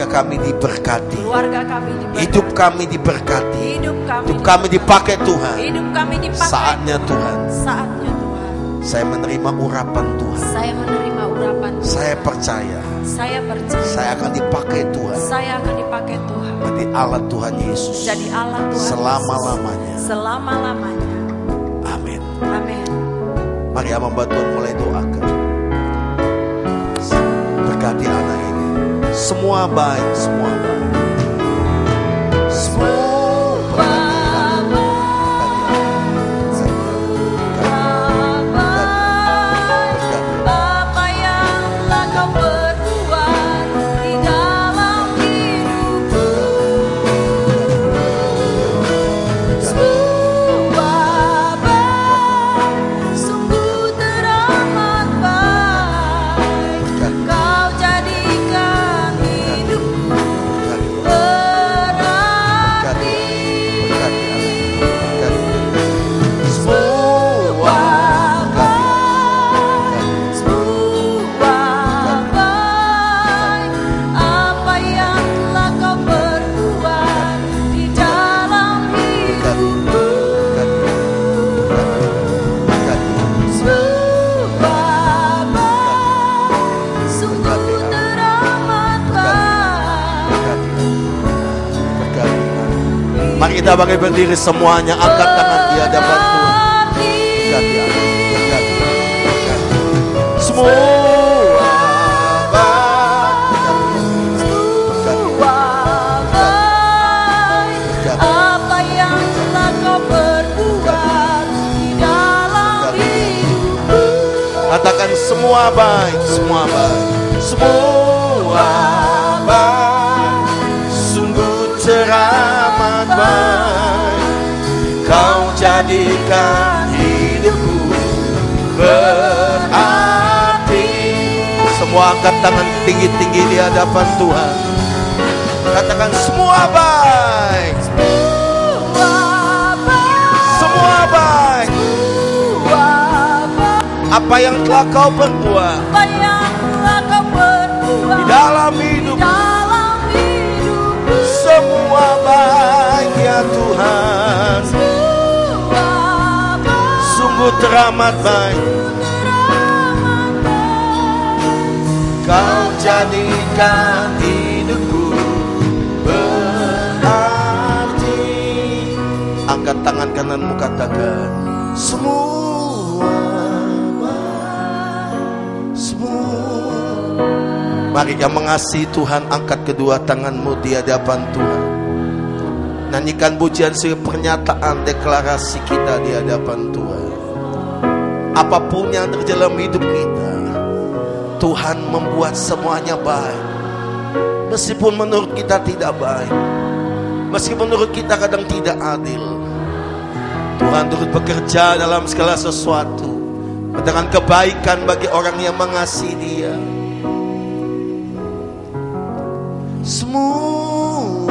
Keluarga kami diberkati. Keluarga kami diberkati. Hidup kami diberkati. Hidup Hidup kami dipakai Tuhan. Hidup kami dipakai. Saatnya Tuhan. Saatnya Tuhan. Saya menerima urapan Tuhan. Saya menerima urapan Tuhan. Saya percaya. Saya percaya. Saya akan dipakai Tuhan. Saya akan dipakai Tuhan. Menjadi alat Tuhan Yesus. Jadi alat Tuhan selama-lamanya. Selama-lamanya. Amin. Amin. Mari hamba Tuhan mulai doakan. Berkati anak ini. Semua baik, semua baik. Semua kita bangkit berdiri semuanya, angkat tangan di hadapan Tuhan. Berkati Allah, berkati, berkati. Semua apa yang telah kau perbuat di dalam hidupku. Katakan semua baik, semua baik, semua baik, sungguh teramat baik. Kau jadikan hidupku berarti. Semua angkat tangan tinggi-tinggi di hadapan Tuhan. Katakan semua baik, semua baik. Apa yang telah kau perbuat di dalam hidupku, semua baik ya Tuhan. Sungguh teramat baik. Kau jadikan hidupku berarti. Angkat tangan kananmu, katakan semua baik, semua. Mari yang mengasihi Tuhan, angkat kedua tanganmu di hadapan Tuhan. Nyanyikan pujian sebagai pernyataan deklarasi kita di hadapan Tuhan. Apapun yang terjadi dalam hidup kita, Tuhan membuat semuanya baik. Meskipun menurut kita tidak baik, meskipun menurut kita kadang tidak adil, Tuhan turut bekerja dalam segala sesuatu dengan kebaikan bagi orang yang mengasihi Dia. Semua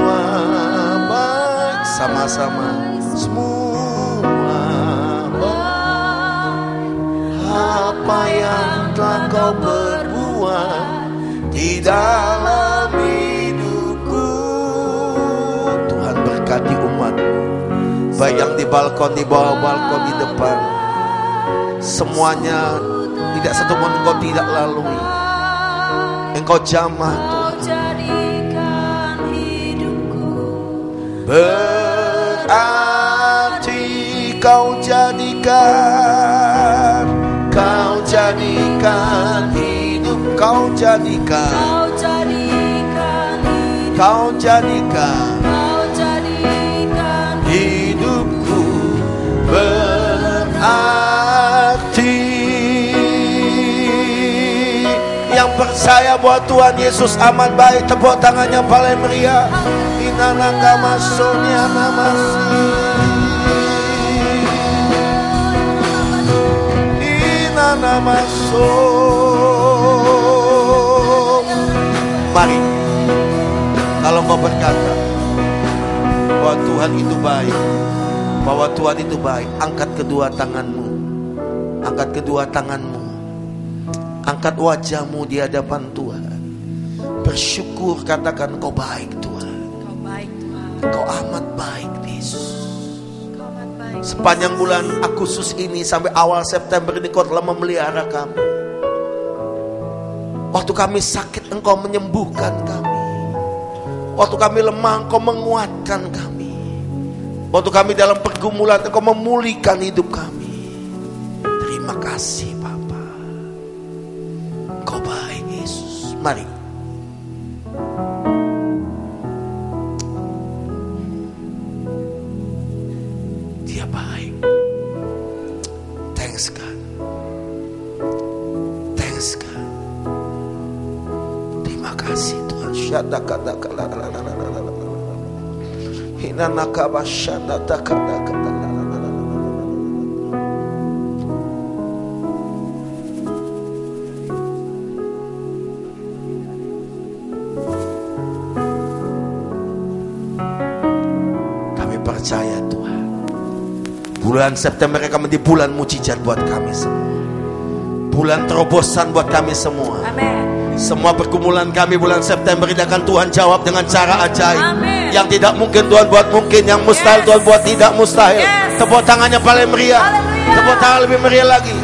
baik, sama-sama. Semua baik. Apa yang telah kau perbuat di dalam hidupku. Tuhan berkati umat-Mu, baik yang di balkon, di bawah balkon, di depan. Semuanya, tidak satu pun Engkau tidak lalui. Engkau jamah Tuhan. Berarti kau jadikan hidup, kau jadikan hidupku berarti. Yang percaya bahwa Tuhan Yesus amat baik, tepuk tangannya paling meriah. Inanaka masonya namasi, inana maso. Mari, kalau kau berkata bahwa Tuhan itu baik, bahwa Tuhan itu baik, angkat kedua tanganmu, angkat kedua tanganmu, angkat wajahmu di hadapan Tuhan. bersyukur, katakan Engkau baik Tuhan. Engkau baik Tuhan. Engkau amat baik Yesus. Engkau amat baik. Sepanjang bulan Agustus ini sampai awal September ini Engkau telah memelihara kami. Waktu kami sakit Engkau menyembuhkan kami. Waktu kami lemah Engkau menguatkan kami. Waktu kami dalam pergumulan Engkau memulihkan hidup kami. Terima kasih Bapa. Engkau baik Yesus. Mari. Dia baik. Thanks God. Thanks God. Terima kasih Tuhan. Kami percaya Tuhan, bulan September akan menjadi bulan mujizat buat kami semua. Bulan terobosan buat kami semua. Amin. Semua pergumulan kami bulan September ini akan Tuhan jawab dengan cara ajaib. Amin. Yang tidak mungkin Tuhan buat mungkin, yang mustahil Tuhan buat tidak mustahil. Tepuk tangannya paling meriah. Haleluya. Tepuk tangan lebih meriah lagi.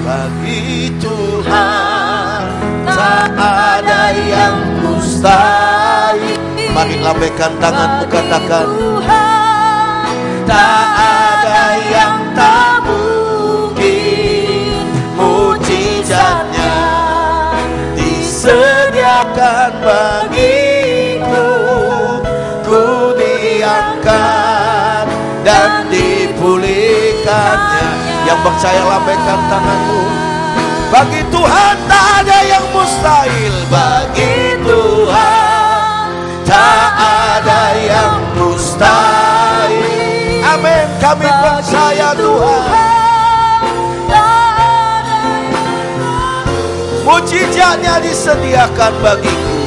Bagi Tuhan tak ada yang mustahil. Mari lambaikan tanganmu, katakan tak ada yang tak mungkin. Mujizatnya disediakan bagiku. Ku diangkat dan dipulihkannya. Yang percaya lambaikan tanganmu. Bagi Tuhan tak ada yang mustahil. Bagi Tuhan tak ada yang mustahil. Amin. Kami percaya Tuhan. Mujizatnya disediakan bagiku.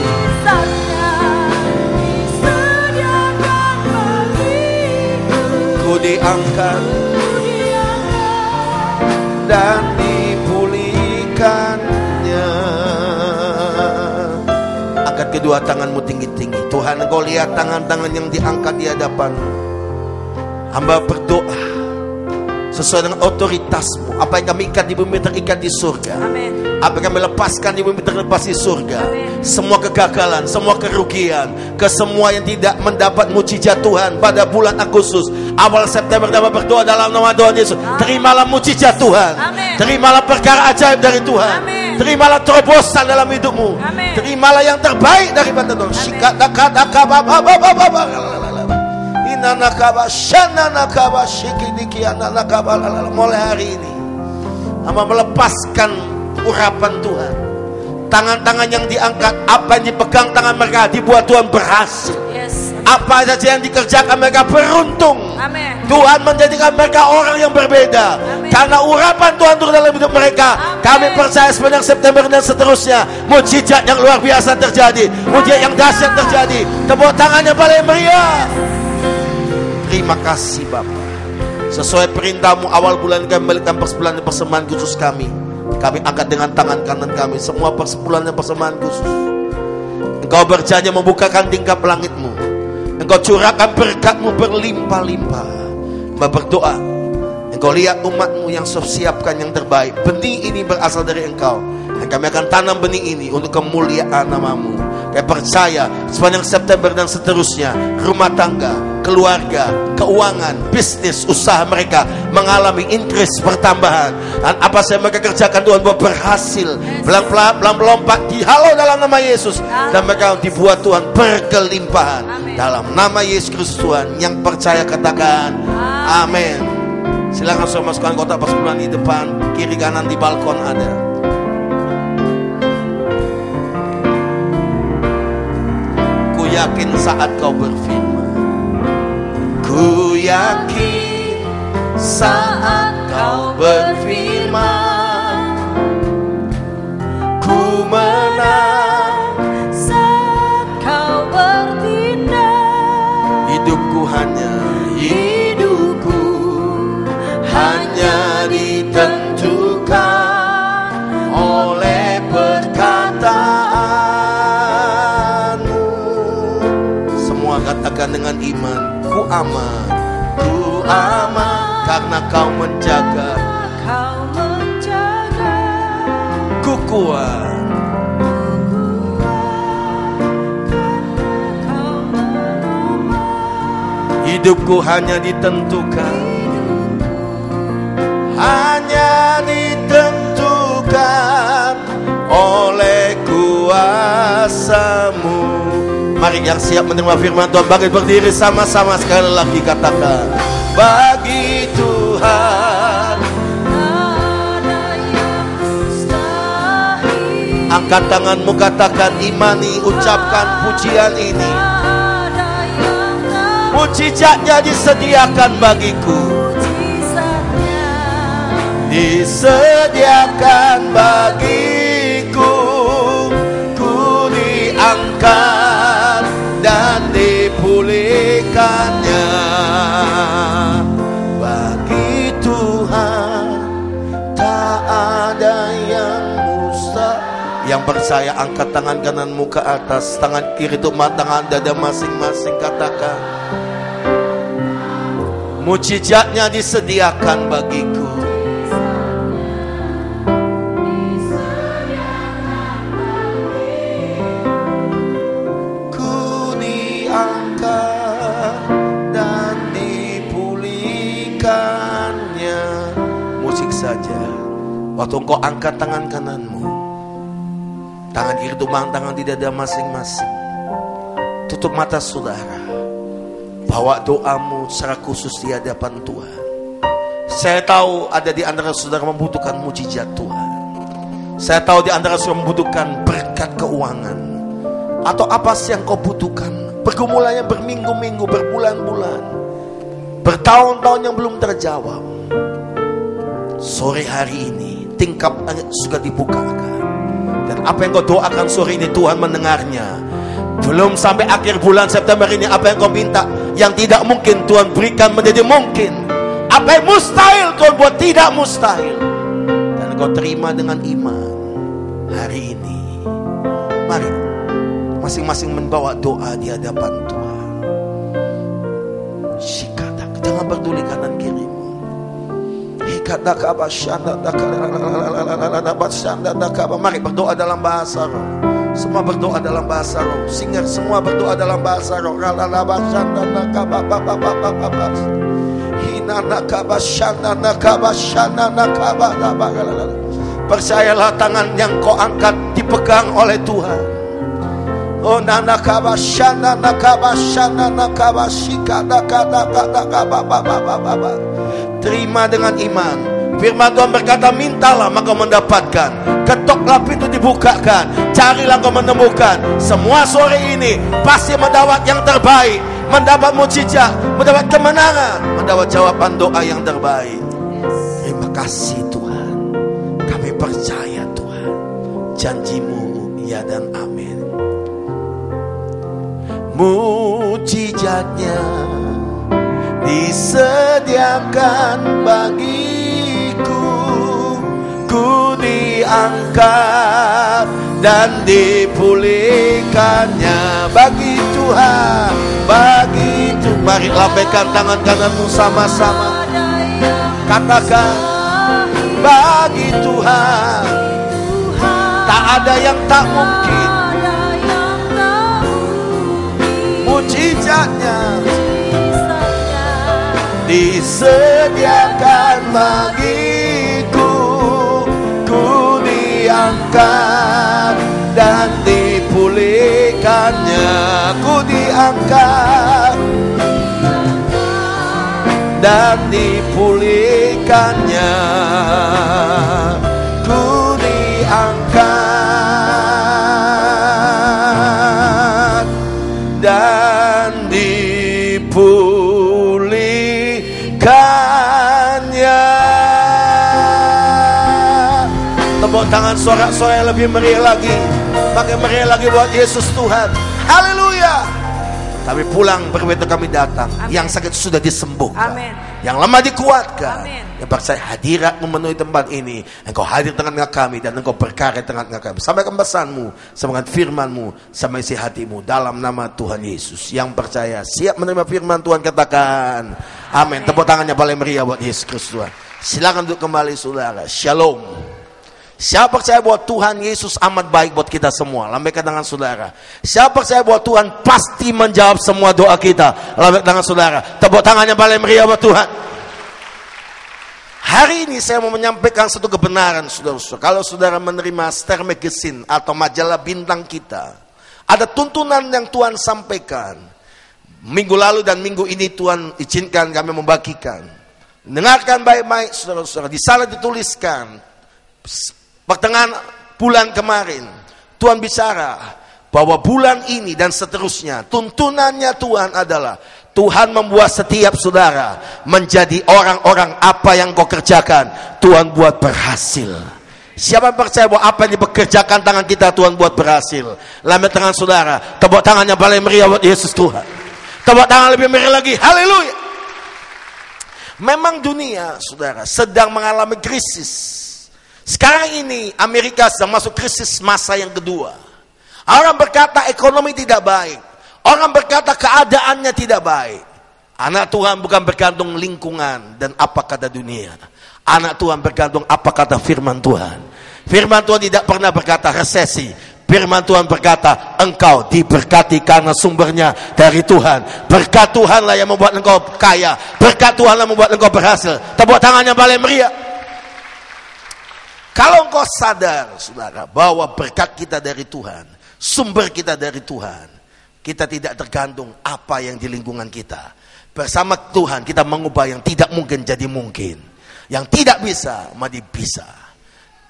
Ku diangkat dan dipulihkannya. Angkat kedua tanganmu tinggi-tinggi. Tuhan, Engkau lihat tangan-tangan yang diangkat di hadapan. Hamba berdoa sesuai dengan otoritasmu. Apa yang kami ikat di bumi terikat di surga. Amin. Apa yang kami lepaskan di bumi terlepas di surga. Amin. Semua kegagalan, semua kerugian, ke semua yang tidak mendapat mujizat Tuhan pada bulan Agustus, awal September, dapat berdoa dalam nama Tuhan Yesus. Terimalah mujizat Tuhan. Amin. Terimalah perkara ajaib dari Tuhan. Amin. Terimalah terobosan dalam hidupmu. Amin. Terimalah yang terbaik daripada Tuhan. Mulai hari ini hamba melepaskan urapan Tuhan. Tangan-tangan yang diangkat, apa yang dipegang tangan mereka dibuat Tuhan berhasil. Yes. Apa saja yang dikerjakan mereka beruntung. Amin. Tuhan menjadikan mereka orang yang berbeda. Amin. Karena urapan Tuhan turun dalam hidup mereka. Amin. Kami percaya sepanjang September dan seterusnya mujizat yang luar biasa terjadi. Mujizat yang dahsyat terjadi. Tepuk tangannya paling meriah. Terima kasih Bapa. Sesuai perintahmu awal bulan kami membalikkan persepuluhan dan persembahan khusus kami. Kami angkat dengan tangan kanan kami semua persepuluhan dan persembahan khusus. Engkau berjanji membukakan tingkap langitmu. Engkau curahkan berkatmu berlimpah-limpah. Mbak berdoa, Engkau lihat umatmu yang siapkan yang terbaik. Benih ini berasal dari Engkau. Dan kami akan tanam benih ini untuk kemuliaan namamu. Kami percaya sepanjang September dan seterusnya, rumah tangga, keluarga, keuangan, bisnis, usaha mereka mengalami increase, pertambahan. Dan apa yang mereka kerjakan Tuhan buat berhasil, pelan-pelan melompat dihalau dalam nama Yesus. Dan mereka dibuat Tuhan berkelimpahan. Amin. Dalam nama Yesus Kristus Tuhan. Yang percaya katakan amin. Silakan saudara masukkan kotak persepuluhan di depan, kiri kanan di balkon ada. Ku yakin saat kau berfirman, ku yakin saat kau berfirman, ku menang saat kau bertindak. hidupku hanya ditentukan oleh perkataan. semua katakan dengan iman. Ku aman, karena kau menjaga. Ku kuat, hidupku hanya ditentukan oleh kuasa-Mu. Mari yang siap menerima firman Tuhan bangkit berdiri sama-sama sekali lagi katakan, bagi Tuhan angkat tanganmu, katakan imani, ucapkan pujian ini. Mujizatnya disediakan bagiku, disediakan bagiku. Ku diangkat dan dipulihkannya. Bagi Tuhan tak ada yang mustahil. Yang percaya angkat tangan kananmu ke atas, tangan kiri itu tangan dada masing-masing, katakan, mujizatnya disediakan bagiku. Ku diangkat dan dipulihkannya. Musik saja. Waktu engkau angkat tangan kananmu, tangan kiri tumpang tangan di dada masing-masing. Tutup mata saudara. Bawa doamu secara khusus di hadapan Tuhan. Saya tahu ada di antara saudara membutuhkan mujizat Tuhan. Saya tahu di antara saudara membutuhkan berkat keuangan. Atau apa sih yang kau butuhkan? Pergumulannya berminggu-minggu, berbulan-bulan, bertahun-tahun yang belum terjawab. Sore hari ini tingkap sudah dibukakan. Dan apa yang kau doakan sore ini Tuhan mendengarnya. Belum sampai akhir bulan September ini, apa yang kau minta yang tidak mungkin Tuhan berikan menjadi mungkin. Apa yang mustahil Tuhan buat tidak mustahil. Dan kau terima dengan iman hari ini. Mari masing-masing membawa doa di hadapan Tuhan. Shikadak, jangan peduli kanan kirimu. Mari berdoa dalam bahasa roh. Semua berdoa dalam bahasa roh. Singer semua berdoa dalam bahasa roh. Percayalah tangan yang kau angkat dipegang oleh Tuhan. Oh nana kabashana nakabashana nakabashika nakababa. Terima dengan iman. Firman Tuhan berkata, mintalah maka mendapatkan, ketoklah pintu dibukakan, carilah kau menemukan. Semua sore ini pasti mendapat yang terbaik, mendapat mujizat, mendapat kemenangan, mendapat jawaban doa yang terbaik. Terima kasih Tuhan. Kami percaya Tuhan, janji-Mu ya dan amin. Mujizatnya disediakan bagiku, ku diangkat dan dipulihkannya. Bagi Tuhan, bagi Tuhan. Mari lambaikan tangan kananmu sama-sama, katakan, bagi Tuhan tak ada yang tak mungkin. Mujizatnya disediakan bagiku, ku diangkat dan dipulihkannya. Ku diangkat dan dipulihkannya. Ku diangkat dan dipulihkannya. Tepuk tangan sorak-sorai yang lebih meriah lagi. Makin meriah lagi buat Yesus Tuhan. Haleluya. Kami pulang berbeda kami datang. Amen. Yang sakit sudah disembuhkan. Amin. Yang lemah dikuatkan. Amin. Yang percaya hadirat memenuhi tempat ini. Engkau hadir tengah-tengah kami dan engkau berkarya tengah-tengah kami. Sampaikan pesanmu, sampaikan firmanmu, sampai isi hatimu dalam nama Tuhan Yesus. Yang percaya siap menerima firman Tuhan katakan amin. Tepuk tangannya paling meriah buat Yesus Kristus Tuhan. Silakan duduk kembali saudara. Shalom. Siapa percaya bahwa Tuhan Yesus amat baik buat kita semua? Lambaikan tangan saudara. Siapa percaya bahwa Tuhan pasti menjawab semua doa kita? Lambaikan tangan saudara. Tepuk tangannya paling meriah buat Tuhan. Hari ini saya mau menyampaikan satu kebenaran saudara-saudara. Kalau saudara menerima Star Magazine atau majalah bintang kita, ada tuntunan yang Tuhan sampaikan. Minggu lalu dan minggu ini Tuhan izinkan kami membagikan. Dengarkan baik-baik saudara-saudara. Di sana dituliskan pertengahan bulan kemarin Tuhan bicara bahwa bulan ini dan seterusnya tuntunannya Tuhan adalah Tuhan membuat setiap saudara menjadi orang-orang apa yang kau kerjakan Tuhan buat berhasil. Siapa yang percaya bahwa apa yang dipekerjakan tangan kita Tuhan buat berhasil? Lambaikan tangan saudara. Tepuk tangannya paling meriah buat Yesus Tuhan. Tepuk tangan lebih meriah lagi. Haleluya. Memang dunia saudara sedang mengalami krisis. Sekarang ini Amerika sedang masuk krisis masa yang kedua. Orang berkata ekonomi tidak baik. Orang berkata keadaannya tidak baik. Anak Tuhan bukan bergantung lingkungan dan apa kata dunia. Anak Tuhan bergantung apa kata firman Tuhan. Firman Tuhan tidak pernah berkata resesi. Firman Tuhan berkata engkau diberkati karena sumbernya dari Tuhan. Berkat Tuhanlah yang membuat engkau kaya. Berkat Tuhanlah membuat engkau berhasil. Tepuk tangannya paling meriah. Kalau engkau sadar, saudara, bahwa berkat kita dari Tuhan, sumber kita dari Tuhan, kita tidak tergantung apa yang di lingkungan kita. Bersama Tuhan kita mengubah yang tidak mungkin jadi mungkin. Yang tidak bisa menjadi bisa.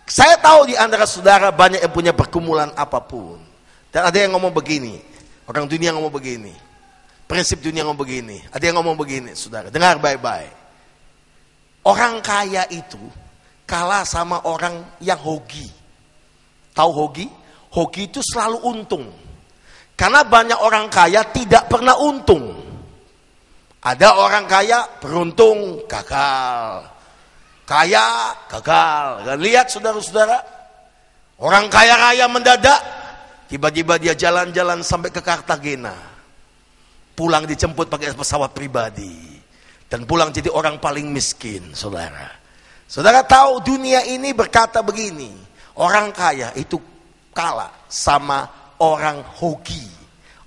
Saya tahu di antara saudara banyak yang punya pergumulan apapun. Dan ada yang ngomong begini, orang dunia ngomong begini, prinsip dunia ngomong begini, ada yang ngomong begini, saudara. Dengar baik-baik. Orang kaya itu kalah sama orang yang hoki. Tahu hoki? Hoki itu selalu untung. Karena banyak orang kaya tidak pernah untung. Ada orang kaya beruntung, gagal. Kaya, gagal. Dan lihat saudara-saudara, orang kaya raya mendadak, tiba-tiba dia jalan-jalan sampai ke Kartagena. Pulang dijemput pakai pesawat pribadi. Dan pulang jadi orang paling miskin, saudara. Saudara tahu dunia ini berkata begini, orang kaya itu kalah sama orang hoki,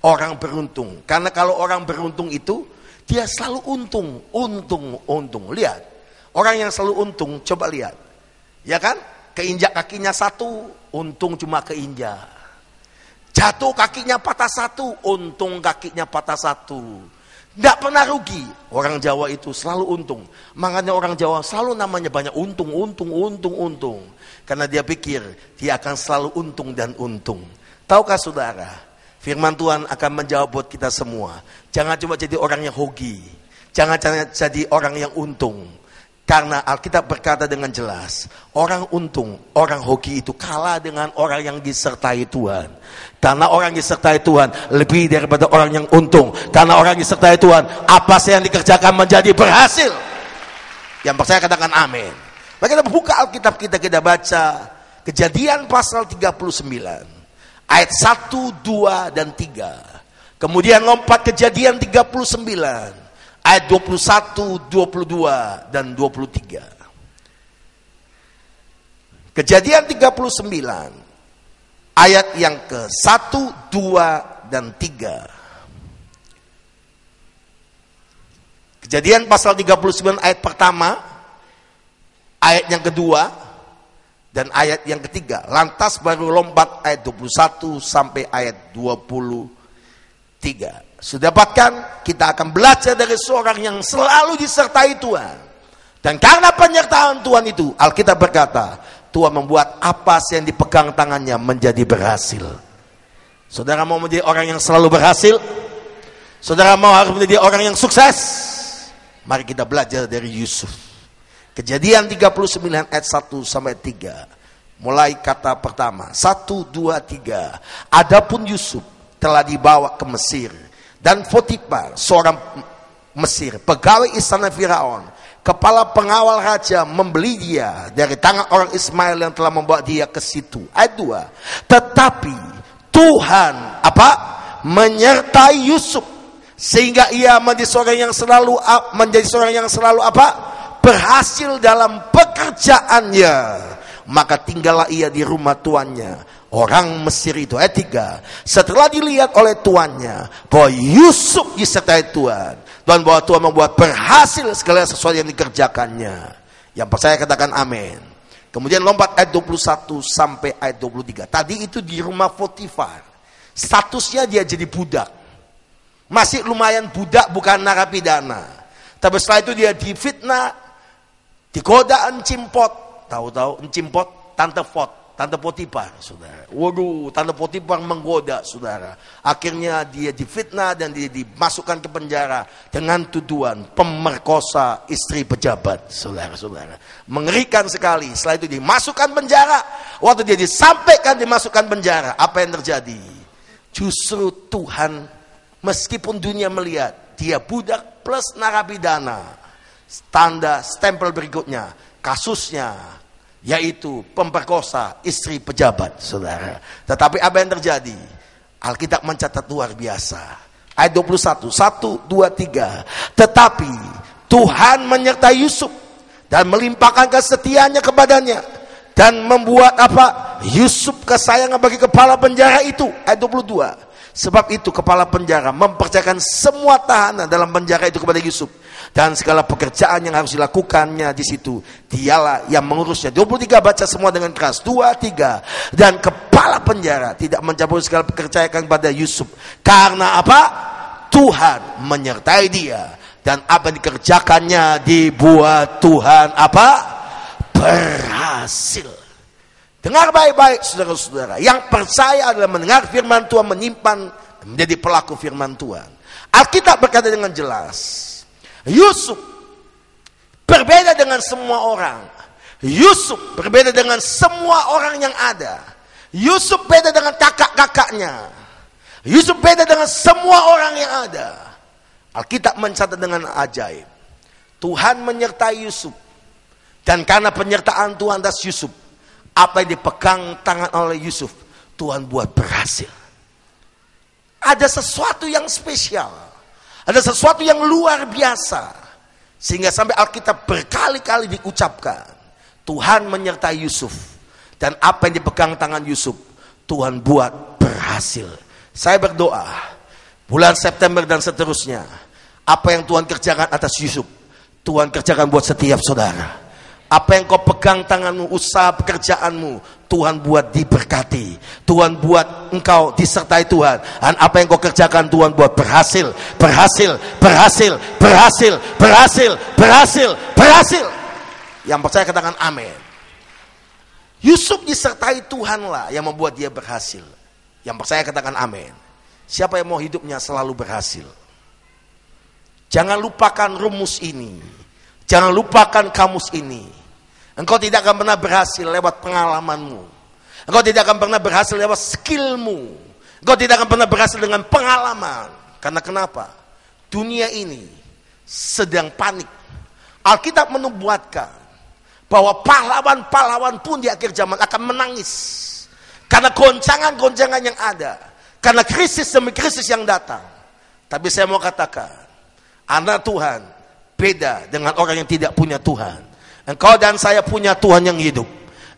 orang beruntung. Karena kalau orang beruntung itu, dia selalu untung. Lihat, orang yang selalu untung, coba lihat. Ya kan, keinjak kakinya satu, untung cuma keinjak. Jatuh kakinya patah satu, untung kakinya patah satu. Tidak pernah rugi. Orang Jawa itu selalu untung. Makanya orang Jawa selalu namanya banyak untung. Karena dia pikir dia akan selalu untung dan untung. Tahukah saudara, firman Tuhan akan menjawab buat kita semua. Jangan cuma jadi orang yang hoki. Jangan jadi orang yang untung. Karena Alkitab berkata dengan jelas, orang untung, orang hoki itu kalah dengan orang yang disertai Tuhan. Karena orang yang disertai Tuhan lebih daripada orang yang untung. Karena orang yang disertai Tuhan, apa yang dikerjakan menjadi berhasil. Yang percaya katakan amin. Maka kita buka Alkitab kita baca Kejadian pasal 39. Ayat 1, 2, dan 3. Kemudian lompat Kejadian 39. Ayat 21, 22, dan 23. Kejadian 39. Ayat yang ke 1, 2, dan 3. Kejadian pasal 39 ayat pertama, ayat yang kedua, dan ayat yang ketiga. Lantas baru lompat ayat 21 sampai ayat 23. Sudah dapatkan, kita akan belajar dari seorang yang selalu disertai Tuhan. Dan karena penyertaan Tuhan itu, Alkitab berkata, Tuhan membuat apa yang dipegang tangannya menjadi berhasil. Saudara mau menjadi orang yang selalu berhasil? Saudara mau harus menjadi orang yang sukses? Mari kita belajar dari Yusuf. Kejadian 39 ayat 1 sampai 3. Mulai kata pertama, 1, 2, 3. Adapun Yusuf telah dibawa ke Mesir. Dan Potifar, seorang Mesir, pegawai istana Firaun, kepala pengawal raja membeli dia dari tangan orang Ismail yang telah membawa dia ke situ. Ayat 2. Tetapi Tuhan menyertai Yusuf sehingga ia menjadi seorang yang selalu berhasil dalam pekerjaannya. Maka tinggallah ia di rumah tuannya, orang Mesir itu. Ayat 3. Setelah dilihat oleh tuannya bahwa Yusuf disertai Tuhan, dan bahwa Tuhan membuat berhasil segala sesuatu yang dikerjakannya. Yang percaya katakan amin. Kemudian lompat ayat 21 sampai ayat 23. Tadi itu di rumah Potifar. Statusnya dia jadi budak. Masih lumayan budak, bukan narapidana. Tapi setelah itu dia difitnah, digoda encimpot. Tahu-tahu encimpot, Tante Potifar, saudara. Waduh, Tante Potifar menggoda, saudara. Akhirnya dia difitnah dan dia dimasukkan ke penjara dengan tuduhan pemerkosa istri pejabat, saudara-saudara. Mengerikan sekali. Setelah itu dimasukkan penjara. Waktu dia disampaikan dimasukkan penjara, apa yang terjadi? Justru Tuhan, meskipun dunia melihat dia budak plus narapidana, stempel berikutnya, kasusnya yaitu pemperkosa istri pejabat, saudara. Tetapi apa yang terjadi? Alkitab mencatat luar biasa. Ayat 21, 1, 2, 3. Tetapi Tuhan menyertai Yusuf dan melimpahkan kesetiaannya kepadanya, dan membuat Yusuf kesayangan bagi kepala penjara itu. Ayat 22. Sebab itu kepala penjara mempercayakan semua tahanan dalam penjara itu kepada Yusuf, dan segala pekerjaan yang harus dilakukannya di situ dialah yang mengurusnya. 23, baca semua dengan keras. 23. Dan kepala penjara tidak mencabut segala pekerjaan kepada Yusuf, karena Tuhan menyertai dia, dan apa yang dikerjakannya dibuat Tuhan berhasil. Dengar baik-baik, saudara-saudara. Yang percaya adalah mendengar firman Tuhan, menyimpan, menjadi pelaku firman Tuhan. Alkitab berkata dengan jelas, Yusuf berbeda dengan semua orang. Yusuf berbeda dengan semua orang yang ada. Yusuf beda dengan kakak-kakaknya. Yusuf beda dengan semua orang yang ada. Alkitab mencatat dengan ajaib, Tuhan menyertai Yusuf, dan karena penyertaan Tuhan atas Yusuf, apa yang dipegang tangan oleh Yusuf, Tuhan buat berhasil. Ada sesuatu yang spesial, ada sesuatu yang luar biasa, sehingga sampai Alkitab berkali-kali diucapkan, Tuhan menyertai Yusuf, dan apa yang dipegang tangan Yusuf, Tuhan buat berhasil. Saya berdoa, bulan September dan seterusnya, apa yang Tuhan kerjakan atas Yusuf, Tuhan kerjakan buat setiap saudara. Apa yang kau pegang tanganmu, usaha pekerjaanmu, Tuhan buat diberkati. Tuhan buat engkau disertai Tuhan. Dan apa yang kau kerjakan, Tuhan buat berhasil, berhasil, berhasil, berhasil, berhasil, berhasil, berhasil. Yang percaya katakan amin. Yusuf disertai Tuhanlah yang membuat dia berhasil. Yang percaya katakan amin. Siapa yang mau hidupnya selalu berhasil? Jangan lupakan rumus ini. Jangan lupakan kamus ini. Engkau tidak akan pernah berhasil lewat pengalamanmu. Engkau tidak akan pernah berhasil lewat skillmu. Engkau tidak akan pernah berhasil dengan pengalaman. Karena kenapa? Dunia ini sedang panik. Alkitab menubuatkan bahwa pahlawan-pahlawan pun di akhir zaman akan menangis. Karena goncangan-goncangan yang ada. Karena krisis demi krisis yang datang. Tapi saya mau katakan, anak Tuhan beda dengan orang yang tidak punya Tuhan. Engkau dan saya punya Tuhan yang hidup.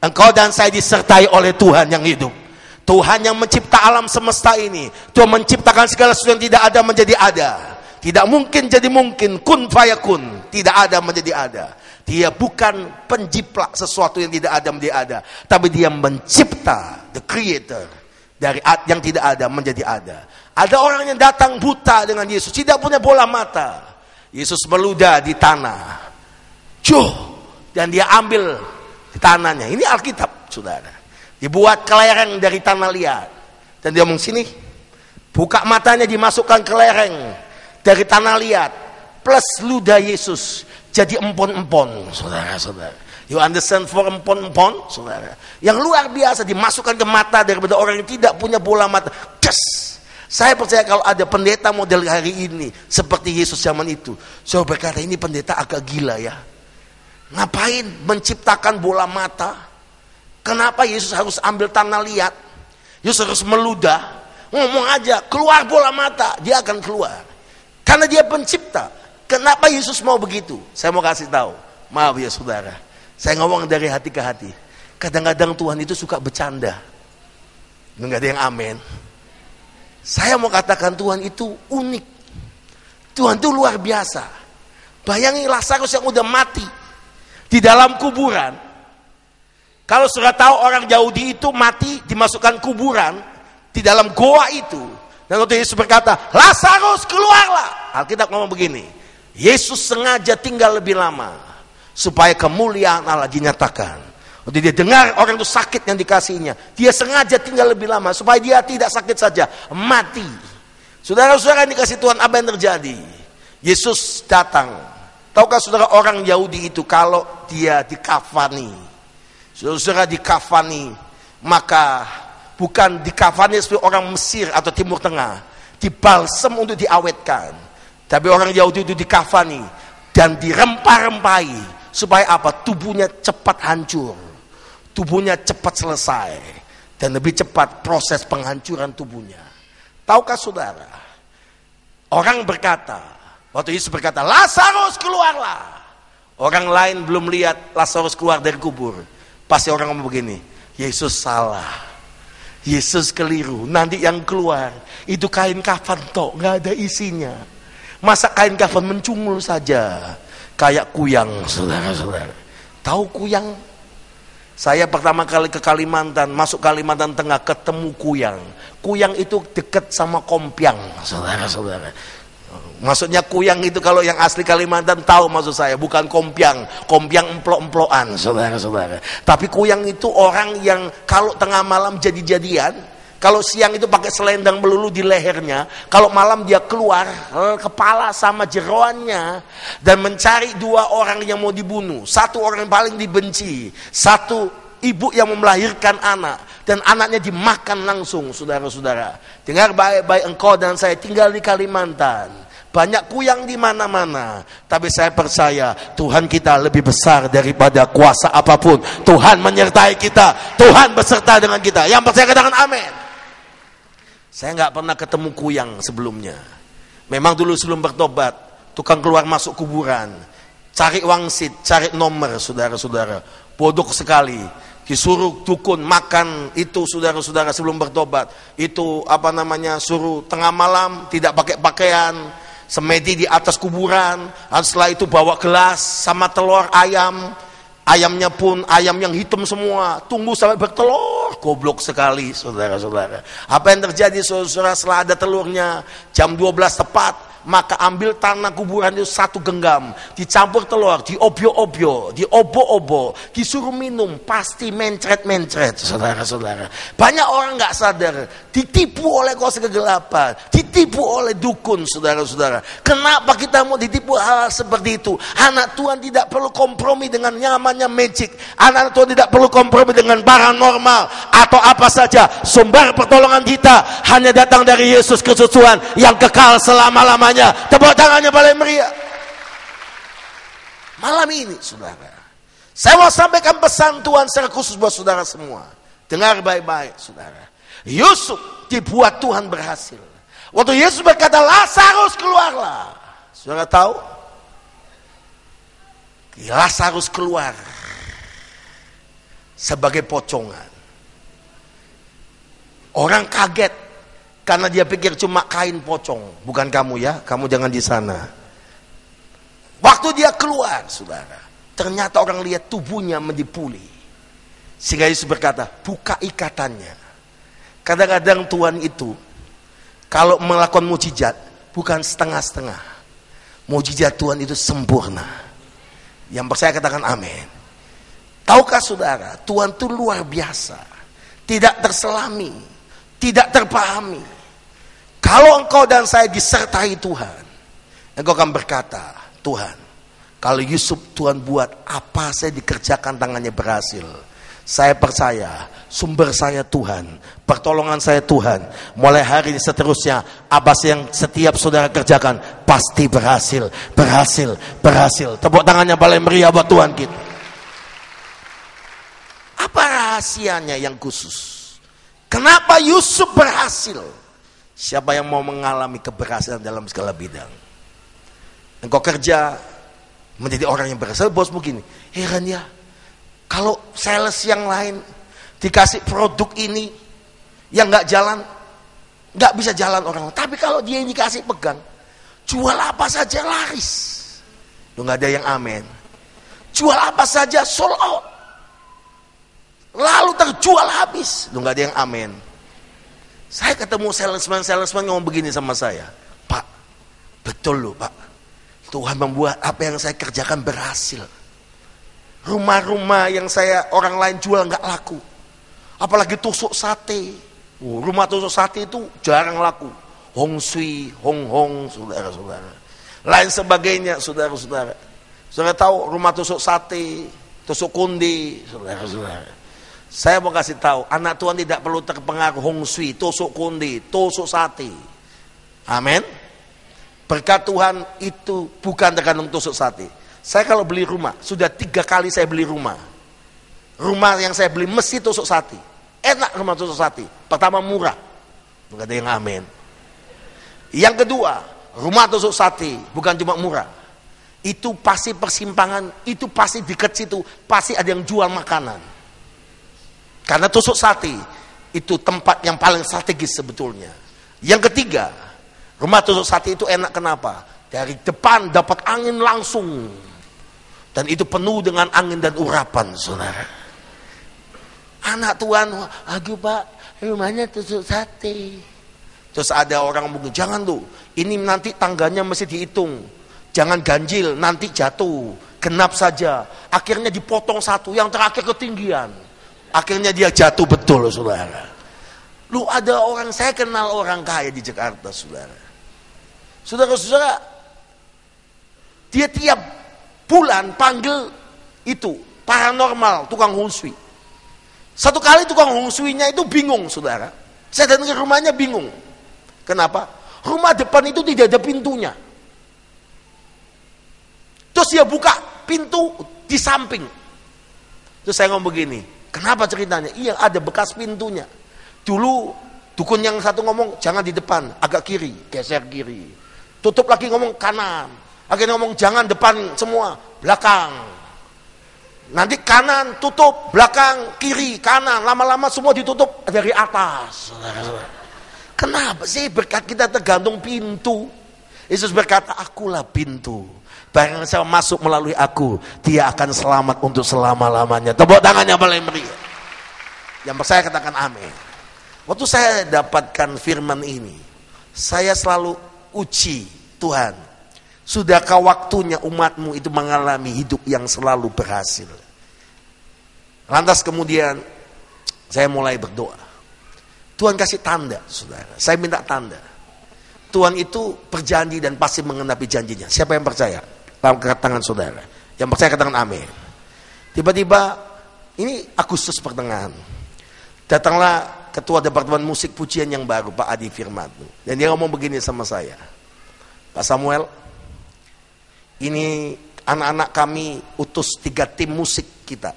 Engkau dan saya disertai oleh Tuhan yang hidup. Tuhan yang mencipta alam semesta ini. Tuhan menciptakan segala sesuatu yang tidak ada menjadi ada. Tidak mungkin jadi mungkin. Kun fayakun. Tidak ada menjadi ada. Dia bukan penjiplak sesuatu yang tidak ada menjadi ada. Tapi dia mencipta, the creator, dari yang tidak ada menjadi ada. Ada orang yang datang buta dengan Yesus, tidak punya bola mata. Yesus meludah di tanah. Dan dia ambil di tanahnya. Ini Alkitab, saudara. Dibuat kelereng dari tanah liat. Dan dia ngomong, sini. Buka matanya, dimasukkan kelereng dari tanah liat. Plus ludah Yesus. Jadi empon-empon, saudara-saudara. You understand for empon-empon, saudara? Yang luar biasa, dimasukkan ke mata daripada orang yang tidak punya bola mata. Saya percaya kalau ada pendeta model hari ini seperti Yesus zaman itu, saya berkata ini pendeta agak gila ya. Ngapain menciptakan bola mata? Kenapa Yesus harus ambil tanah liat? Yesus harus meludah. Ngomong aja, keluar bola mata, dia akan keluar. Karena dia pencipta. Kenapa Yesus mau begitu? Saya mau kasih tahu. Maaf ya saudara, saya ngomong dari hati ke hati. Kadang-kadang Tuhan itu suka bercanda. Enggak ada yang amin. Saya mau katakan Tuhan itu unik. Tuhan itu luar biasa. Bayangin Lazarus yang udah mati di dalam kuburan. Kalau sudah tahu orang Yahudi itu mati dimasukkan kuburan di dalam goa itu. Dan waktu Yesus berkata, Lazarus keluarlah. Alkitab ngomong begini, Yesus sengaja tinggal lebih lama supaya kemuliaan Allah dinyatakan. Waktu dia dengar orang itu sakit yang dikasihnya, dia sengaja tinggal lebih lama supaya dia tidak sakit saja, mati. Saudara-saudara yang dikasih Tuhan, apa yang terjadi? Yesus datang. Tahukah saudara orang Yahudi itu kalau dia dikafani, saudara dikafani, maka bukan dikafani seperti orang Mesir atau Timur Tengah, dibalsem untuk diawetkan. Tapi orang Yahudi itu dikafani dan dirempah-rempahi supaya apa? Tubuhnya cepat hancur, tubuhnya cepat selesai, dan lebih cepat proses penghancuran tubuhnya. Tahukah saudara? Orang berkata, waktu Yesus berkata, Lazarus keluarlah. Orang lain belum lihat Lazarus keluar dari kubur. Pasti orang ngomong begini, Yesus salah, Yesus keliru. Nanti yang keluar itu kain kafan tok, nggak ada isinya. Masa kain kafan mencungul saja, kayak kuyang, saudara-saudara. Tahu kuyang? Saya pertama kali ke Kalimantan, masuk Kalimantan Tengah, ketemu kuyang. Kuyang itu dekat sama kompiang, saudara-saudara. Maksudnya kuyang itu kalau yang asli Kalimantan tahu maksud saya, bukan kompiang. Kompiang emplok-emplokan, saudara-saudara. Tapi kuyang itu orang yang kalau tengah malam jadi-jadian, kalau siang itu pakai selendang melulu di lehernya, kalau malam dia keluar kepala sama jeroannya dan mencari dua orang yang mau dibunuh. Satu orang yang paling dibenci, satu ibu yang melahirkan anak, dan anaknya dimakan langsung, saudara-saudara. Dengar baik-baik, engkau dan saya tinggal di Kalimantan. Banyak kuyang di mana-mana, tapi saya percaya Tuhan kita lebih besar daripada kuasa apapun. Tuhan menyertai kita, Tuhan beserta dengan kita. Yang percaya katakan amin. Saya nggak pernah ketemu kuyang sebelumnya. Memang dulu sebelum bertobat, tukang keluar masuk kuburan, cari wangsit, cari nomor, saudara-saudara. Bodoh sekali. Disuruh dukun makan itu, saudara-saudara, sebelum bertobat. Itu suruh tengah malam tidak pakai pakaian, semedi di atas kuburan. Setelah itu bawa gelas sama telur ayam. Ayamnya pun ayam yang hitam semua, tunggu sampai bertelur. Goblok sekali, saudara-saudara. Apa yang terjadi, saudara, setelah ada telurnya, jam 12 tepat, maka ambil tanah kuburan itu satu genggam, dicampur telur, diobyo-obyo, diobo-obo, disuruh minum, pasti mencret-mencret, saudara-saudara. Banyak orang nggak sadar, ditipu oleh kuasa kegelapan, ditipu oleh dukun, saudara-saudara. Kenapa kita mau ditipu hal seperti itu? Anak Tuhan tidak perlu kompromi dengan nyamannya magic. Anak Tuhan tidak perlu kompromi dengan paranormal atau apa saja. Sumber pertolongan kita hanya datang dari Yesus Kristus Tuhan yang kekal selama-lamanya. Tepuk tangannya paling meriah. Malam ini, saudara, saya mau sampaikan pesan Tuhan secara khusus buat saudara semua. Dengar baik-baik, saudara. Yusuf dibuat Tuhan berhasil. Waktu Yesus berkata, Lazarus keluarlah. Saudara tahu? Lazarus keluar sebagai pocongan. Orang kaget karena dia pikir cuma kain pocong. Bukan kamu ya, kamu jangan di sana. Waktu dia keluar, saudara, ternyata orang lihat tubuhnya menjadi pulih. Sehingga Yesus berkata, buka ikatannya. Kadang-kadang Tuhan itu kalau melakukan mujizat bukan setengah-setengah. Mujizat Tuhan itu sempurna. Yang percaya katakan amin. Tahukah saudara, Tuhan itu luar biasa, tidak terselami, tidak terpahami. Kalau engkau dan saya disertai Tuhan, engkau akan berkata, Tuhan, kalau Yusuf Tuhan buat, apa saya dikerjakan tangannya berhasil. Saya percaya sumber saya Tuhan, pertolongan saya Tuhan. Mulai hari ini seterusnya, apa yang setiap saudara kerjakan pasti berhasil, berhasil, berhasil. Tepuk tangannya paling meriah buat Tuhan kita. Apa rahasianya yang khusus? Kenapa Yusuf berhasil? Siapa yang mau mengalami keberhasilan dalam segala bidang? Engkau kerja menjadi orang yang berhasil. Bos begini, heran ya, kalau sales yang lain dikasih produk ini yang nggak jalan, nggak bisa jalan orang. Tapi kalau dia ini dikasih pegang, jual apa saja laris. Lu nggak ada yang amin. Jual apa saja sold out, lalu terjual habis. Lu nggak ada yang amin. Saya ketemu salesman ngomong begini sama saya, Pak, betul loh Pak, Tuhan membuat apa yang saya kerjakan berhasil. Rumah-rumah yang orang lain jual nggak laku, apalagi tusuk sate. Rumah tusuk sate itu jarang laku. Hong Sui, Hong, saudara-saudara. Lain sebagainya, saudara-saudara. Saudara tahu rumah tusuk sate, tusuk konde, saudara-saudara. Saya mau kasih tahu, anak Tuhan tidak perlu terpengaruh Hong Sui, tusuk konde, tusuk sate. Amin. Berkat Tuhan itu bukan tergantung tusuk sate. Saya kalau beli rumah, sudah 3 kali saya beli rumah. Rumah yang saya beli mesti tusuk sate. Enak rumah tusuk sate. Pertama murah. Enggak ada yang amin. Yang kedua, rumah tusuk sate bukan cuma murah. Itu pasti persimpangan, itu pasti dekat situ, pasti ada yang jual makanan. Karena tusuk sate itu tempat yang paling strategis sebetulnya. Yang ketiga, rumah tusuk sate itu enak kenapa? Dari depan dapat angin langsung. Dan itu penuh dengan angin dan urapan, saudara. Anak Tuhan, aduh Pak, rumahnya tusuk sate. Terus ada orang mungkin, jangan tuh, ini nanti tangganya mesti dihitung. Jangan ganjil, nanti jatuh. Genap saja. Akhirnya dipotong satu, yang terakhir ketinggian. Akhirnya dia jatuh betul, saudara. Lu ada orang, saya kenal orang kaya di Jakarta, saudara. Saudara-saudara, dia tiap bulan panggil itu paranormal, tukang Hong Sui. Satu kali tukang Hong Sui-nya itu bingung, saudara. Saya datang ke rumahnya bingung. Kenapa? Rumah depan itu tidak ada pintunya. Terus dia buka pintu di samping. Terus saya ngomong begini, kenapa ceritanya? Iya, ada bekas pintunya. Dulu dukun yang satu ngomong jangan di depan, agak kiri, geser kiri. Tutup lagi ngomong kanan. Akhirnya ngomong jangan depan semua, belakang. Nanti kanan tutup, belakang, kiri, kanan. Lama-lama semua ditutup dari atas. Kenapa sih berkat kita tergantung pintu? Yesus berkata, akulah pintu. Barang siapa masuk melalui aku, dia akan selamat untuk selama-lamanya. Tepuk tangannya paling meriah. Yang percaya katakan amin. Waktu saya dapatkan firman ini, saya selalu uji Tuhan. Sudahkah waktunya umatmu itu mengalami hidup yang selalu berhasil? Lantas kemudian saya mulai berdoa. Tuhan kasih tanda, saudara. Saya minta tanda. Tuhan itu berjanji dan pasti mengenapi janjinya. Siapa yang percaya? Angkat tangan saudara. Yang percaya katakan amin. Tiba-tiba ini Agustus pertengahan, datanglah ketua departemen musik pujian yang baru, Pak Adi Firmanto. Dan dia ngomong begini sama saya, Pak Samuel, ini anak-anak kami utus 3 tim musik kita.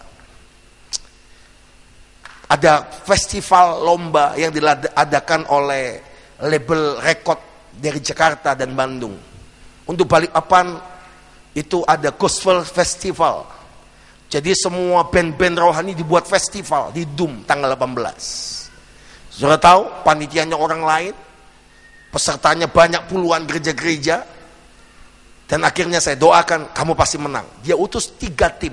Ada festival lomba yang diadakan oleh label rekod dari Jakarta dan Bandung. Untuk Balikpapan itu ada gospel festival. Jadi semua band-band rohani dibuat festival di DUM tanggal 18. Sudah tahu panitianya orang lain, pesertanya banyak puluhan gereja-gereja. Dan akhirnya saya doakan kamu pasti menang. Dia utus 3 tim.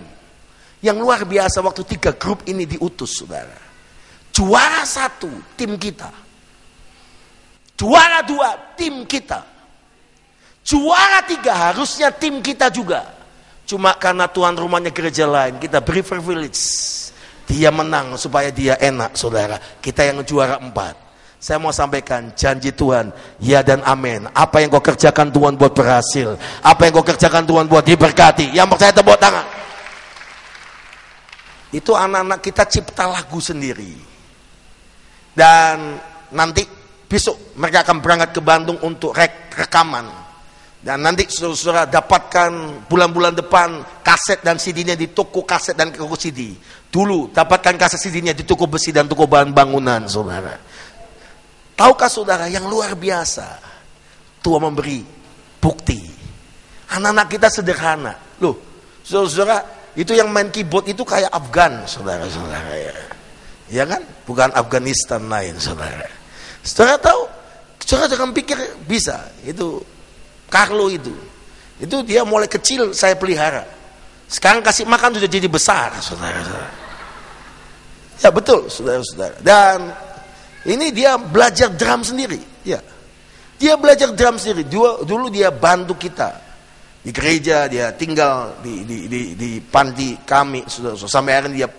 Yang luar biasa waktu 3 grup ini diutus, saudara. Juara 1 tim kita. Juara 2 tim kita. Juara 3 harusnya tim kita juga. Cuma karena tuan rumahnya gereja lain, kita beri privilege. Dia menang supaya dia enak, saudara. Kita yang juara 4. Saya mau sampaikan janji Tuhan, ya dan amin. Apa yang kau kerjakan Tuhan buat berhasil. Apa yang kau kerjakan Tuhan buat diberkati. Yang percaya tepuk tangan. Itu anak-anak kita cipta lagu sendiri. Dan nanti besok mereka akan berangkat ke Bandung untuk rekaman. Dan nanti saudara-saudara dapatkan bulan-bulan depan kaset dan CD-nya di toko kaset dan toko CD. Dulu dapatkan kaset CD-nya di toko besi dan toko bahan bangunan, saudara. Tahukah saudara yang luar biasa? Tuhan memberi bukti. Anak-anak kita sederhana. Loh, saudara-saudara, itu yang main keyboard itu kayak Afgan, saudara-saudara ya. Ya kan? Bukan Afghanistan lain, saudara. Saudara tahu? Saudara jangan pikir bisa. Itu Carlo itu dia mulai kecil saya pelihara. Sekarang kasih makan sudah jadi besar, saudara-saudara. Ya betul, saudara-saudara. Dan ini dia belajar drum sendiri. Ya, dia belajar drum sendiri. Dulu dia bantu kita di gereja, dia tinggal di panti kami, saudara-saudara. Sampai akhirnya dia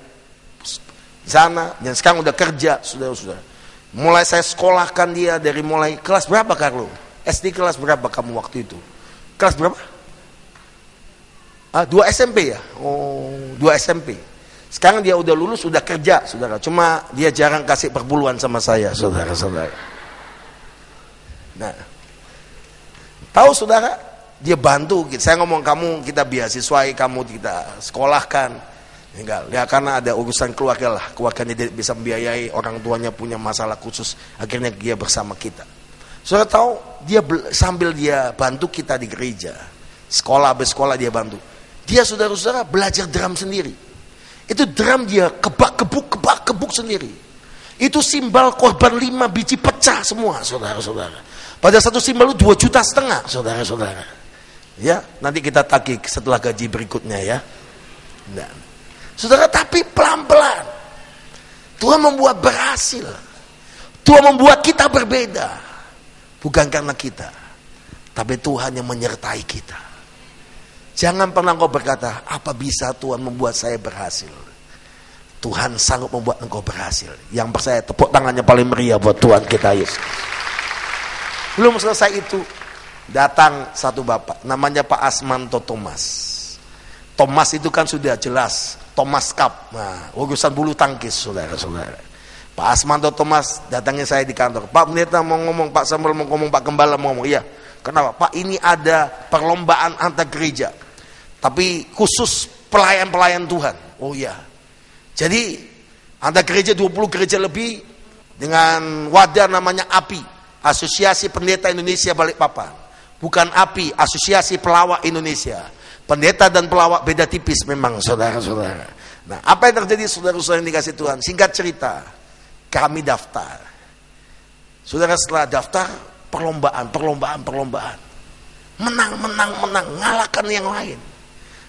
di sana, dan sekarang udah kerja, saudara-saudara. Mulai saya sekolahkan dia dari mulai kelas berapa, Carlo? SD kelas berapa kamu waktu itu? Kelas berapa? 2 SMP ya? Oh, 2 SMP. Sekarang dia udah lulus, udah kerja, saudara. Cuma dia jarang kasih perpuluhan sama saya, saudara-saudara. Nah, tahu saudara? Dia bantu, saya ngomong kamu kita beasiswai, kamu kita sekolahkan. Enggak, ya karena ada urusan keluarga lah, keluarganya dia bisa membiayai, orang tuanya punya masalah khusus, akhirnya dia bersama kita. Saudara tahu, dia sambil dia bantu kita di gereja, sekolah bersekolah dia bantu. Dia saudara-saudara belajar drum sendiri. Itu drum dia kebak-kebuk sendiri. Itu simbal korban 5 biji pecah semua, saudara-saudara. Pada satu simbal itu 2,5 juta, saudara-saudara. Ya, nanti kita tagih setelah gaji berikutnya ya. Nah, saudara, tapi pelan-pelan Tuhan membuat berhasil. Tuhan membuat kita berbeda. Bukan karena kita, tapi Tuhan yang menyertai kita. Jangan pernah engkau berkata, apa bisa Tuhan membuat saya berhasil? Tuhan sanggup membuat engkau berhasil. Yang percaya tepuk tangannya paling meriah buat Tuhan kita Yesus. Belum selesai itu, datang satu bapak, namanya Pak Asmanto Thomas. Thomas itu kan sudah jelas, Thomas Cup, nah, urusan bulu tangkis, saudara-saudara. Pak Asmanto Thomas datangin saya di kantor. Pak Pendeta mau ngomong, Pak Samuel mau ngomong, Pak Gembala mau ngomong. Iya, kenapa? Pak, ini ada perlombaan antar gereja, tapi khusus pelayan-pelayan Tuhan. Oh iya. Jadi antar gereja 20 gereja lebih dengan wadah namanya API, Asosiasi Pendeta Indonesia Balikpapan. Bukan API, Asosiasi Pelawak Indonesia. Pendeta dan pelawak beda tipis memang, saudara-saudara. Nah, apa yang terjadi saudara-saudara yang dikasih Tuhan? Singkat cerita, kami daftar. Saudara, setelah daftar, perlombaan. Menang, ngalahkan yang lain.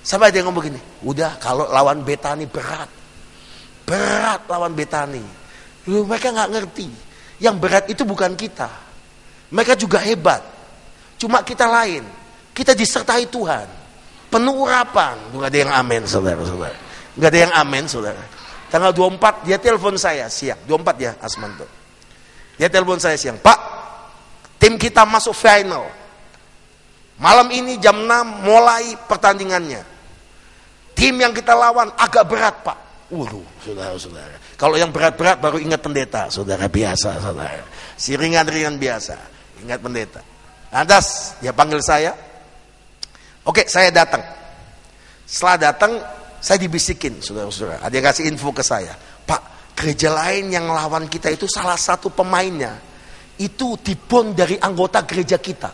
Sampai dia ngomong begini, udah kalau lawan Betani berat lawan Betani. Mereka nggak ngerti. Yang berat itu bukan kita. Mereka juga hebat. Cuma kita lain. Kita disertai Tuhan. Penuh urapan. Nggak ada yang amin, saudara-saudara. Nggak ada yang amin, saudara. Tanggal 24, dia telepon saya siang. 24 ya, Asmanto. Dia telepon saya siang. Pak, tim kita masuk final. Malam ini jam 6 mulai pertandingannya. Tim yang kita lawan agak berat, Pak. Waduh, saudara-saudara. Kalau yang berat-berat baru ingat pendeta, saudara, biasa, saudara. Si ringan-ringan biasa, ingat pendeta. Lantas dia panggil saya. Oke, saya datang. Setelah datang, saya dibisikin, saudara-saudara. Ada yang kasih info ke saya. Pak, gereja lain yang lawan kita itu salah satu pemainnya itu dibon dari anggota gereja kita.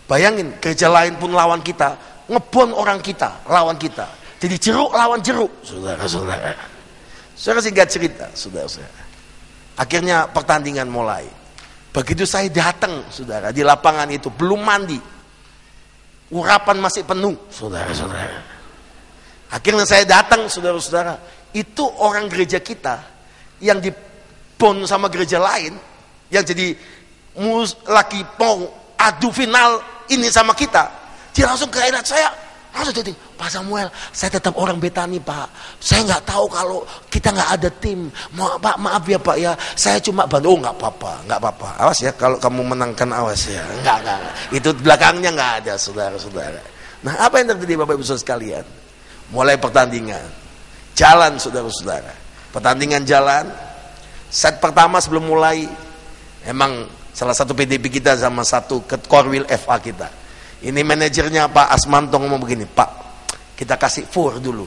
Bayangin, gereja lain pun lawan kita, ngebon orang kita, lawan kita. Jadi jeruk lawan jeruk, saudara-saudara. Saudara, singkat cerita, saudara-saudara. Akhirnya pertandingan mulai. Begitu saya datang, saudara, di lapangan itu belum mandi, urapan masih penuh, saudara-saudara. Akhirnya saya datang, saudara-saudara. Itu orang gereja kita yang dibon sama gereja lain, yang jadi lagi mau adu final ini sama kita. Dia langsung ke saya, langsung jadi, Pak Samuel, saya tetap orang Betani, Pak. Saya nggak tahu kalau kita nggak ada tim. Pak, maaf ya Pak ya. Saya cuma bantu. Oh, nggak apa-apa. Awas ya, kalau kamu menangkan, awas ya. Nggak. Itu belakangnya nggak ada, saudara-saudara. Nah, apa yang terjadi Bapak Ibu Saudara sekalian? Mulai pertandingan, Jalan saudara-saudara. Pertandingan jalan. Set pertama sebelum mulai, emang salah satu PDP kita sama satu Korwil FA kita. Ini manajernya Pak Asmanto ngomong begini, Pak, kita kasih fur dulu.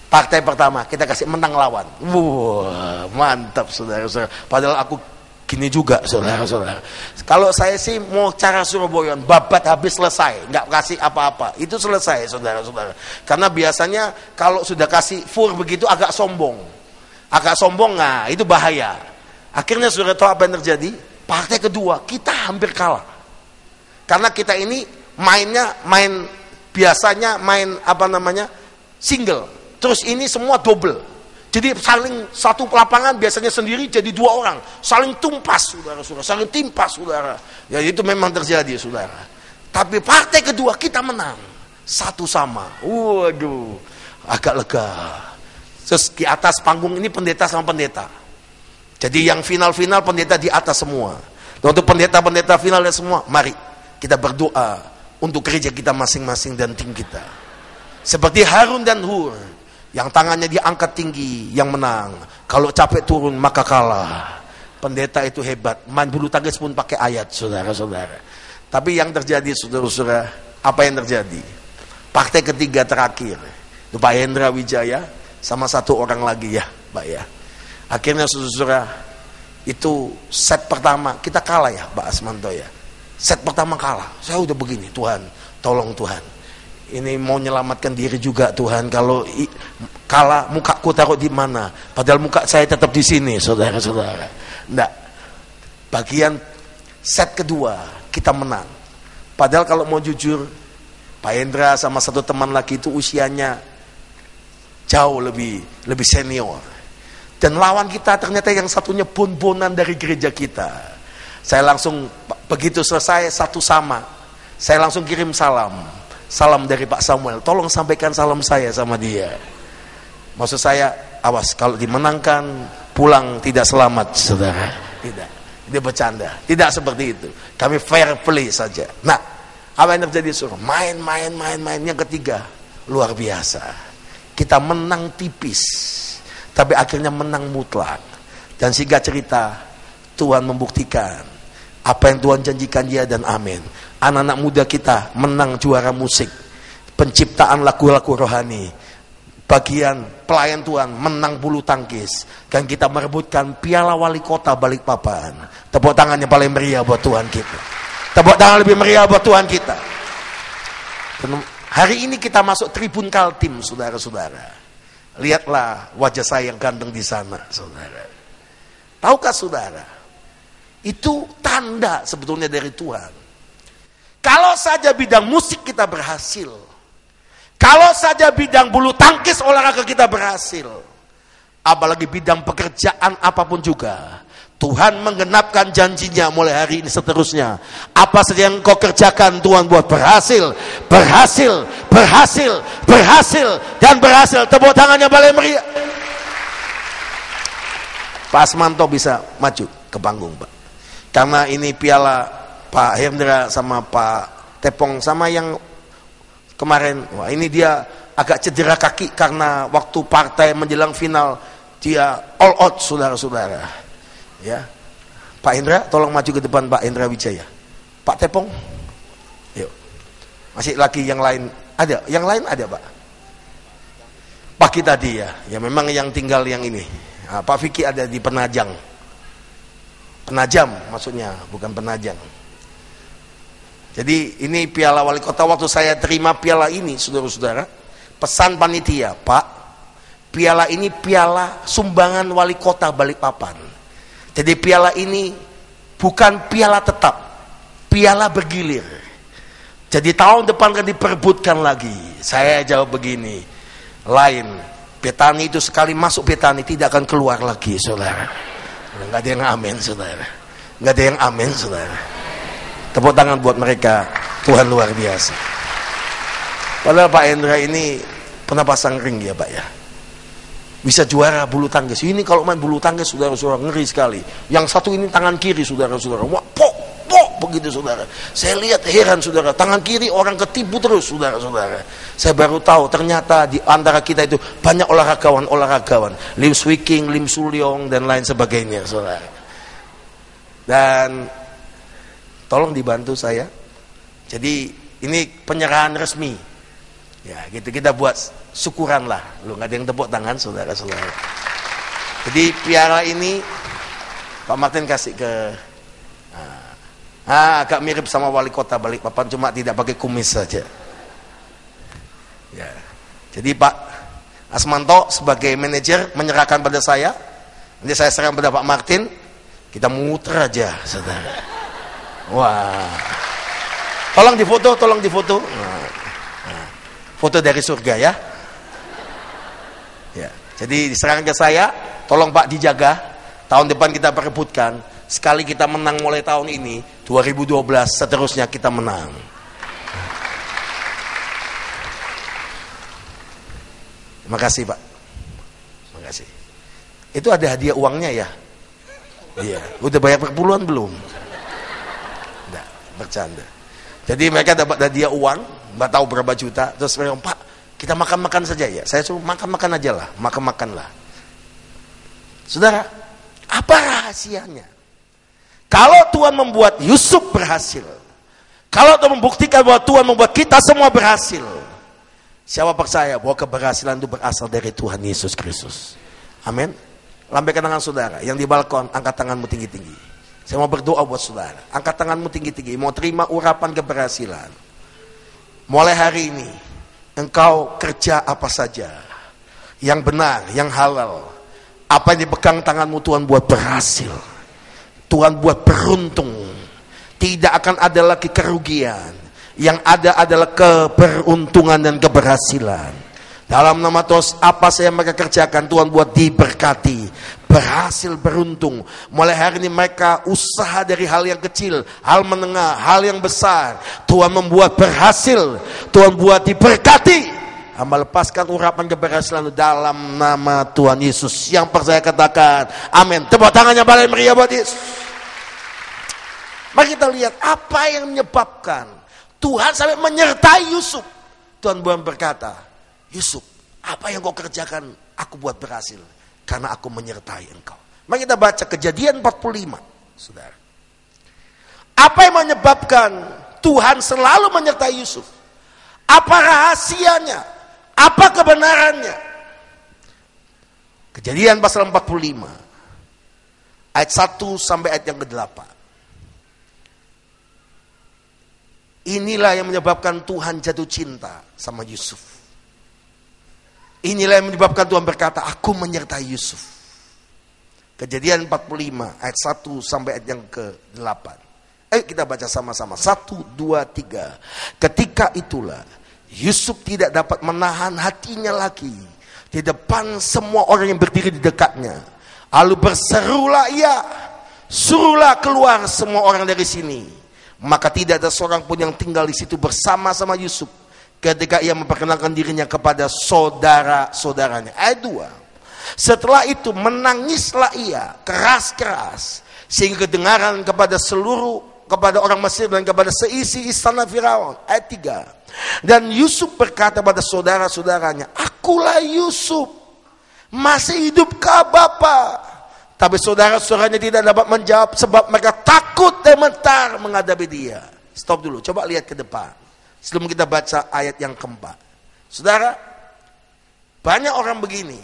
Partai pertama kita kasih menang lawan. Wah, mantap saudara-saudara. Padahal aku gini juga saudara-saudara. Kalau saya sih mau cara Surabayaan, babat habis selesai, nggak kasih apa-apa, itu selesai saudara-saudara. Karena biasanya kalau sudah kasih fur begitu agak sombong, nah itu bahaya. Akhirnya saudara tahu apa yang terjadi? Partai kedua kita hampir kalah. Karena kita ini biasanya main single. Terus ini semua double. Jadi saling satu lapangan biasanya sendiri jadi dua orang. Saling tumpas saudara-saudara. Saling timpas saudara. Ya itu memang terjadi saudara. Tapi partai kedua kita menang. 1-1. Waduh. Agak lega. Terus di atas panggung ini pendeta sama pendeta. Jadi yang final-final pendeta di atas semua. Dan untuk pendeta-pendeta finalnya semua, mari kita berdoa untuk gereja kita masing-masing dan tim kita. Seperti Harun dan Hur. Yang tangannya diangkat tinggi, yang menang. Kalau capek turun, maka kalah. Pendeta itu hebat. Main bulu tangkis pun pakai ayat, saudara-saudara. Tapi yang terjadi, saudara-saudara, apa yang terjadi? Partai ketiga terakhir. Itu Pak Hendra Wijaya, sama satu orang lagi ya, Pak ya. Akhirnya, saudara-saudara, itu set pertama, kita kalah ya, Pak Asmanto ya. Set pertama kalah. Saya udah begini, Tuhan, tolong Tuhan. Ini mau menyelamatkan diri juga Tuhan. Kalau kalah mukaku taruh di mana? Padahal muka saya tetap di sini, saudara-saudara. Enggak. Bagian set kedua kita menang. Padahal kalau mau jujur, Pak Hendra sama satu teman lagi itu usianya jauh lebih senior. Dan lawan kita ternyata yang satunya bon-bonan dari gereja kita. Saya langsung begitu selesai 1-1, saya langsung kirim salam dari Pak Samuel, tolong sampaikan salam saya sama dia. Maksud saya, awas kalau dimenangkan pulang tidak selamat, saudara. Tidak, dia bercanda. Tidak seperti itu. Kami fair play saja. Nah, apa yang terjadi saudara? Main. Yang ketiga luar biasa. Kita menang tipis, tapi akhirnya menang mutlak. Dan sehingga cerita Tuhan membuktikan apa yang Tuhan janjikan dia dan amin. Anak-anak muda kita menang juara musik, penciptaan lagu-lagu rohani, bagian pelayan Tuhan menang bulu tangkis, dan kita merebutkan piala wali kota Balikpapan. Tepuk tangannya paling meriah buat Tuhan kita. Tepuk tangan lebih meriah buat Tuhan kita. Hari ini kita masuk Tribun Kaltim, saudara-saudara. Lihatlah wajah saya yang ganteng di sana, saudara. Tahukah saudara, itu tanda sebetulnya dari Tuhan. Kalau saja bidang musik kita berhasil, kalau saja bidang bulu tangkis olahraga kita berhasil, apalagi bidang pekerjaan apapun juga, Tuhan menggenapkan janjinya mulai hari ini seterusnya. Apa saja yang kau kerjakan Tuhan buat berhasil. Tepuk tangannya paling meriah. Pak Asmanto bisa maju ke panggung, Pak. Karena ini piala Pak Hendra sama Pak Tepong sama yang kemarin. Wah, ini dia agak cedera kaki karena waktu partai menjelang final dia all out, saudara-saudara. Ya, Pak Hendra, tolong maju ke depan, Pak Hendra Wijaya. Pak Tepong, yuk. Masih lagi yang lain ada? Yang lain ada, Pak? Pak kita dia, ya memang yang tinggal yang ini. Nah, Pak Vicky ada di Penajam maksudnya, bukan Penajam. Jadi ini piala wali kota. Waktu saya terima piala ini, saudara-saudara, pesan panitia, Pak, piala ini piala sumbangan wali kota Balikpapan. Jadi piala ini bukan piala tetap, piala bergilir. Jadi tahun depan kan diperebutkan lagi. Saya jawab begini, lain, petani itu sekali masuk petani tidak akan keluar lagi, saudara. Nggak ada yang amin, saudara. Nggak ada yang amin, saudara. Tepuk tangan buat mereka. Tuhan luar biasa. Padahal Pak Hendra ini pernah pasang ring ya, Pak ya. Bisa juara bulu tangkis. Ini kalau main bulu tangkis, saudara-saudara, ngeri sekali. Yang satu ini tangan kiri, saudara-saudara. Wah, pok, begitu saudara. Saya lihat heran saudara, tangan kiri orang ketipu terus saudara-saudara. Saya baru tahu ternyata di antara kita itu banyak olahragawan, Lim Swee King, Lim Sulyong dan lain sebagainya saudara. Dan tolong dibantu saya. Jadi ini penyerahan resmi. Ya gitu, kita buat syukuran lah. Lu nggak ada yang tepuk tangan saudara-saudara. Jadi piala ini Pak Martin kasih ke agak mirip sama wali kota Balikpapan, cuma tidak pakai kumis saja. Ya. Jadi Pak Asmanto sebagai manajer menyerahkan pada saya. Nanti saya serahkan pada Pak Martin. Kita muter aja, saudara. Wah. Tolong difoto. Foto dari surga ya. Ya. Jadi diserahkan ke saya. Tolong Pak dijaga. Tahun depan kita perebutkan. Sekali kita menang mulai tahun ini, 2012 seterusnya kita menang. Terima kasih Pak. Terima kasih. Itu ada hadiah uangnya ya? Iya. Udah bayar perpuluhan belum? Enggak, bercanda. Jadi mereka dapat hadiah uang, nggak tahu berapa juta. Terus mereka, Pak, kita makan-makan saja ya. Saya suruh makan-makan aja lah, makan-makan lah. Saudara, apa rahasianya? Kalau Tuhan membuat Yusuf berhasil, kalau Tuhan membuktikan bahwa Tuhan membuat kita semua berhasil, siapa percaya bahwa keberhasilan itu berasal dari Tuhan Yesus Kristus? Amin. Lambaikan tangan saudara. Yang di balkon, angkat tanganmu tinggi-tinggi. Saya mau berdoa buat saudara. Angkat tanganmu tinggi-tinggi. Mau terima urapan keberhasilan. Mulai hari ini, engkau kerja apa saja yang benar, yang halal. Apa yang dipegang tanganmu Tuhan buat berhasil. Tuhan buat beruntung. Tidak akan ada lagi kerugian. Yang ada adalah keberuntungan dan keberhasilan. Dalam nama Tuhan, apa saya mereka kerjakan Tuhan buat diberkati, berhasil, beruntung. Mulai hari ini mereka usaha dari hal yang kecil, hal menengah, hal yang besar, Tuhan membuat berhasil, Tuhan buat diberkati. Hamba lepaskan urapan keberhasilan dalam nama Tuhan Yesus. Yang percaya katakan amin. Tepuk tangannya balik meriah buat Yesus. Mari kita lihat apa yang menyebabkan Tuhan sampai menyertai Yusuf. Tuhan berkata, Yusuf, apa yang kau kerjakan aku buat berhasil, karena aku menyertai engkau. Mari kita baca Kejadian 45, saudara. Apa yang menyebabkan Tuhan selalu menyertai Yusuf? Apa rahasianya? Apa kebenarannya? Kejadian pasal 45 ayat 1 sampai ayat yang ke-8. Inilah yang menyebabkan Tuhan jatuh cinta sama Yusuf. Inilah yang menyebabkan Tuhan berkata, aku menyertai Yusuf. Kejadian 45 ayat 1 sampai ayat yang ke-8. Ayo kita baca sama-sama. 1, 2, 3. Ketika itulah Yusuf tidak dapat menahan hatinya lagi di depan semua orang yang berdiri di dekatnya. Lalu berserulah ia, suruhlah keluar semua orang dari sini. Maka tidak ada seorang pun yang tinggal di situ bersama-sama Yusuf ketika ia memperkenalkan dirinya kepada saudara-saudaranya. Ayat 2. Setelah itu menangislah ia keras-keras sehingga kedengaran kepada orang Mesir dan kepada seisi istana Firaun. Ayat 3. Dan Yusuf berkata pada saudara-saudaranya, akulah Yusuf, masih hidupkah Bapa? Tapi saudara-saudaranya tidak dapat menjawab sebab mereka takut dan gemetar menghadapi dia. Stop dulu, coba lihat ke depan sebelum kita baca ayat yang keempat. Saudara, banyak orang begini,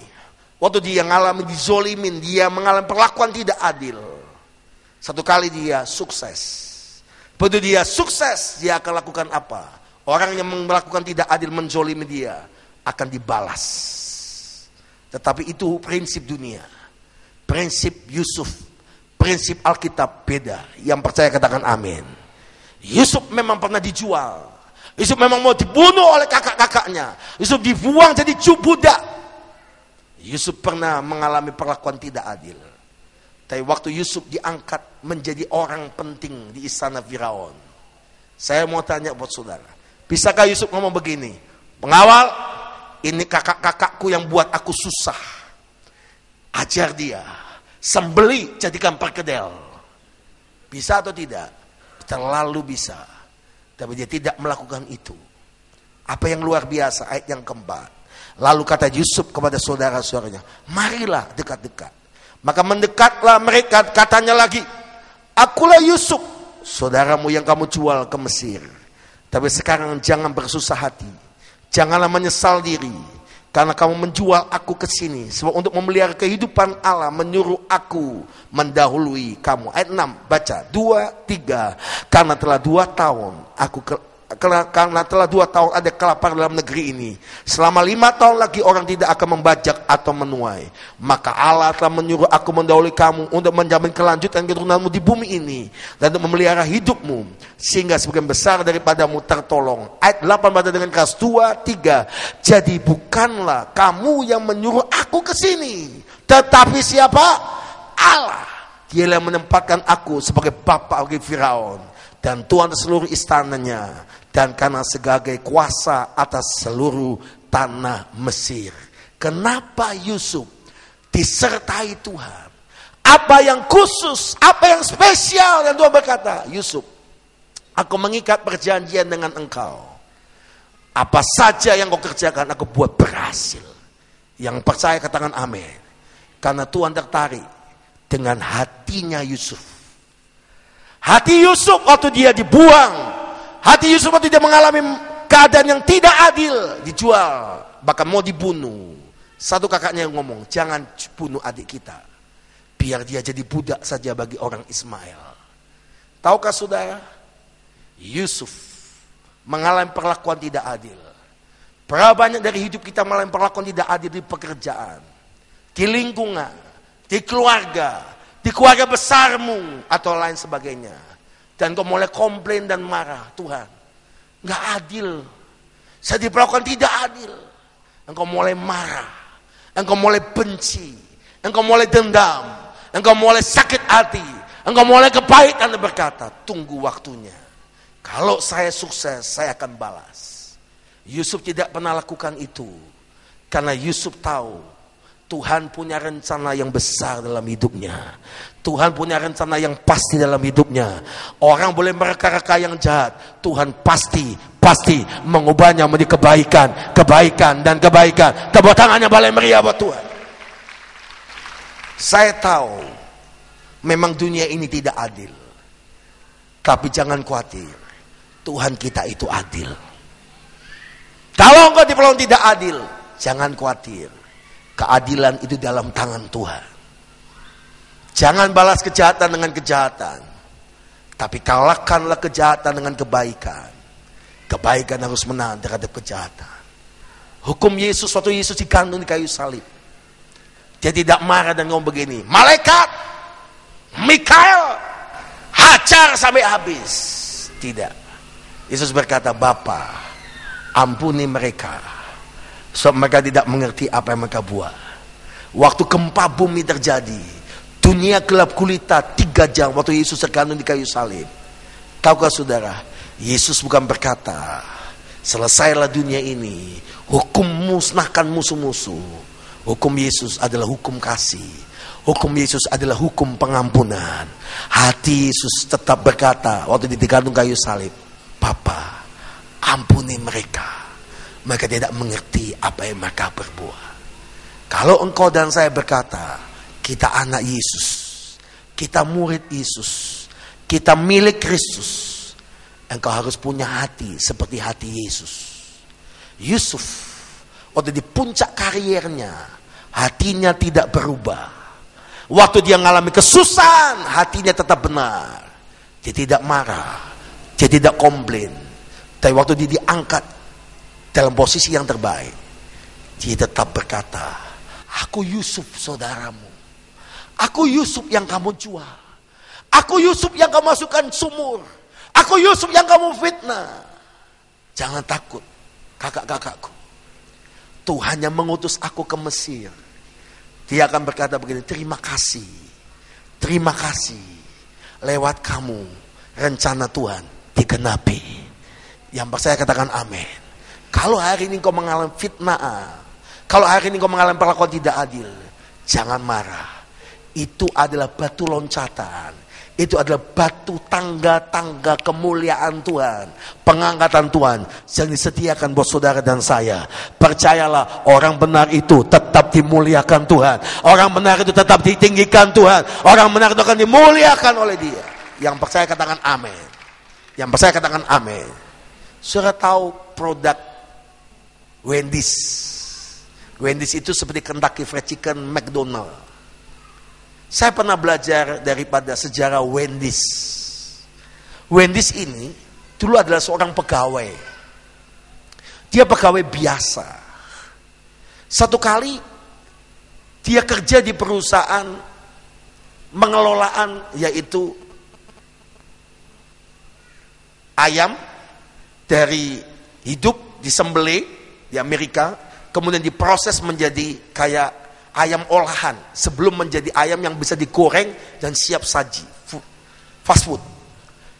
waktu dia mengalami dizolimin, dia mengalami perlakuan tidak adil, satu kali dia sukses. Begitu dia sukses, dia akan lakukan apa? Orang yang melakukan tidak adil, menzolimi dia, akan dibalas. Tetapi itu prinsip dunia. Prinsip Yusuf, prinsip Alkitab beda. Yang percaya katakan amin. Yusuf memang pernah dijual. Yusuf memang mau dibunuh oleh kakak-kakaknya. Yusuf dibuang jadi budak. Yusuf pernah mengalami perlakuan tidak adil. Tapi waktu Yusuf diangkat menjadi orang penting di istana Firaun, saya mau tanya buat saudara, bisakah Yusuf ngomong begini, pengawal, ini kakak-kakakku yang buat aku susah, ajar dia, sembeli jadikan perkedel. Bisa atau tidak? terlalu bisa. Tapi dia tidak melakukan itu. Apa yang luar biasa, ayat yang keempat. Lalu kata Yusuf kepada saudara-saudaranya, marilah dekat-dekat. Maka mendekatlah mereka, katanya lagi, akulah Yusuf, saudaramu yang kamu jual ke Mesir. Tapi sekarang jangan bersusah hati, janganlah menyesal diri, karena kamu menjual aku ke sini. Sebab untuk memelihara kehidupan Allah menyuruh aku mendahului kamu. Ayat 6, baca 2, 3. Karena telah 2 tahun ada kelaparan dalam negeri ini. Selama 5 tahun lagi orang tidak akan membajak atau menuai. Maka Allah telah menyuruh aku mendahului kamu untuk menjamin kelanjutan keturunanmu di bumi ini dan untuk memelihara hidupmu sehingga sebagian besar daripadamu tertolong. Ayat 8 baca dengan keras, 2, 3. Jadi bukanlah kamu yang menyuruh aku ke sini, tetapi siapa? Allah. Dia yang menempatkan aku sebagai bapa bagi Firaun dan tuan seluruh istananya, dan karena sebagai kuasa atas seluruh tanah Mesir. Kenapa Yusuf disertai Tuhan? Apa yang khusus, apa yang spesial? Dan Tuhan berkata, Yusuf, aku mengikat perjanjian dengan engkau. Apa saja yang kau kerjakan, aku buat berhasil. Yang percaya katakan amin. Karena Tuhan tertarik dengan hatinya Yusuf. Hati Yusuf waktu dia dibuang, hati Yusuf waktu dia mengalami keadaan yang tidak adil, dijual, bahkan mau dibunuh. Satu kakaknya yang ngomong, jangan bunuh adik kita, biar dia jadi budak saja bagi orang Ismail. Tahukah saudara, Yusuf mengalami perlakuan tidak adil. Berapa banyak dari hidup kita mengalami perlakuan tidak adil di pekerjaan, di lingkungan, di keluarga besarmu atau lain sebagainya. Dan kau mulai komplain dan marah, Tuhan, nggak adil, saya diperlakukan tidak adil. Engkau mulai marah, engkau mulai benci, engkau mulai dendam, engkau mulai sakit hati, engkau mulai kepahitan dan berkata, tunggu waktunya. Kalau saya sukses, saya akan balas. Yusuf tidak pernah lakukan itu, karena Yusuf tahu Tuhan punya rencana yang besar dalam hidupnya. Tuhan punya rencana yang pasti dalam hidupnya. Orang boleh mereka-reka yang jahat, Tuhan pasti mengubahnya menjadi kebaikan dan kebaikan. Tepuk tangannya balai meriah buat Tuhan. Saya tahu memang dunia ini tidak adil, tapi jangan khawatir, Tuhan kita itu adil. Kalau engkau diperlakukan tidak adil, jangan khawatir, keadilan itu dalam tangan Tuhan. Jangan balas kejahatan dengan kejahatan, tapi kalahkanlah kejahatan dengan kebaikan. Kebaikan harus menang terhadap kejahatan. Hukum Yesus waktu Yesus digantung di kayu salib, dia tidak marah dan ngomong begini, malaikat Mikael hajar sampai habis. Tidak. Yesus berkata, Bapa, ampuni mereka, sebab mereka tidak mengerti apa yang mereka buat. Waktu gempa bumi terjadi, dunia gelap gulita 3 jam waktu Yesus tergantung di kayu salib. Tahukah saudara, Yesus bukan berkata, selesailah dunia ini, hukum musnahkan musuh-musuh. Hukum Yesus adalah hukum kasih. Hukum Yesus adalah hukum pengampunan. Hati Yesus tetap berkata waktu digantung kayu salib, Bapa, ampuni mereka, mereka tidak mengerti apa yang mereka berbuat. Kalau engkau dan saya berkata, kita anak Yesus, kita murid Yesus, kita milik Kristus, engkau harus punya hati seperti hati Yesus. Yusuf waktu di puncak karirnya, hatinya tidak berubah. Waktu dia mengalami kesusahan, hatinya tetap benar. Dia tidak marah, dia tidak komplain. Tapi waktu dia diangkat dalam posisi yang terbaik, dia tetap berkata, aku Yusuf saudaramu, aku Yusuf yang kamu jual, aku Yusuf yang kamu masukkan sumur, aku Yusuf yang kamu fitnah. Jangan takut kakak-kakakku, Tuhan yang mengutus aku ke Mesir, dia akan berkata begini, terima kasih, lewat kamu rencana Tuhan digenapi. Yang percaya katakan amin. Kalau hari ini kau mengalami fitnah, kalau hari ini kau mengalami perlakuan tidak adil, jangan marah. Itu adalah batu loncatan. Itu adalah batu tangga-tangga kemuliaan Tuhan, pengangkatan Tuhan yang disediakan buat saudara dan saya. Percayalah, orang benar itu tetap dimuliakan Tuhan. Orang benar itu tetap ditinggikan Tuhan. Orang benar itu akan dimuliakan oleh Dia. Yang percaya katakan amin. Yang percaya katakan amin. Saudara tahu produk Wendy's? Wendy's itu seperti Kentucky Fried Chicken, McDonald. Saya pernah belajar daripada sejarah Wendy's. Wendy's ini dulu adalah seorang pegawai. Dia pegawai biasa. Satu kali dia kerja di perusahaan pengelolaan, yaitu ayam dari hidup disembelih di Amerika, kemudian diproses menjadi kayak ayam olahan sebelum menjadi ayam yang bisa digoreng dan siap saji, fast food.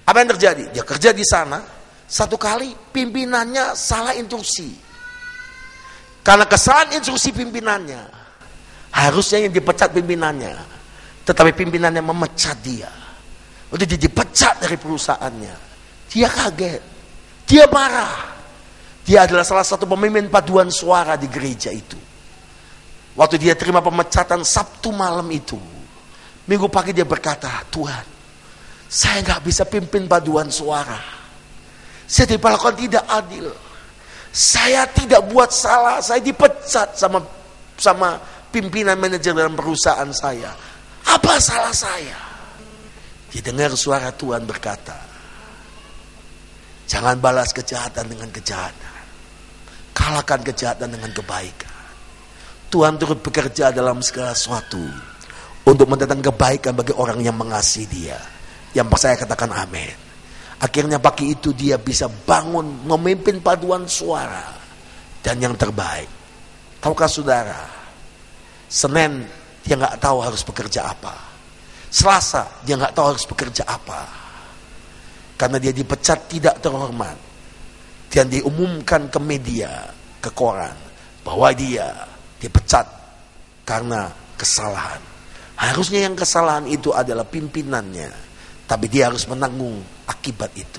Apa yang terjadi? Dia kerja di sana. Satu kali pimpinannya salah instruksi. Karena kesalahan instruksi pimpinannya, harusnya yang dipecat pimpinannya, tetapi pimpinannya memecat dia. Udah dia dipecat dari perusahaannya. Dia kaget, dia marah. Dia adalah salah satu pemimpin paduan suara di gereja itu. Waktu dia terima pemecatan Sabtu malam itu, Minggu pagi dia berkata, Tuhan, saya nggak bisa pimpin paduan suara. Saya diperlakukan tidak adil. Saya tidak buat salah. Saya dipecat sama pimpinan manajer dalam perusahaan saya. Apa salah saya? Didengar suara Tuhan berkata, jangan balas kejahatan dengan kejahatan. Kalahkan kejahatan dengan kebaikan. Tuhan turut bekerja dalam segala sesuatu untuk mendatangkan kebaikan bagi orang yang mengasihi Dia. Yang percaya katakan amin. Akhirnya pagi itu dia bisa bangun memimpin paduan suara dan yang terbaik. Tahukah saudara, Senin dia nggak tahu harus bekerja apa. Selasa dia nggak tahu harus bekerja apa. Karena dia dipecat tidak terhormat. Dan diumumkan ke media, ke koran, bahwa dia dipecat karena kesalahan. Harusnya yang kesalahan itu adalah pimpinannya, tapi dia harus menanggung akibat itu.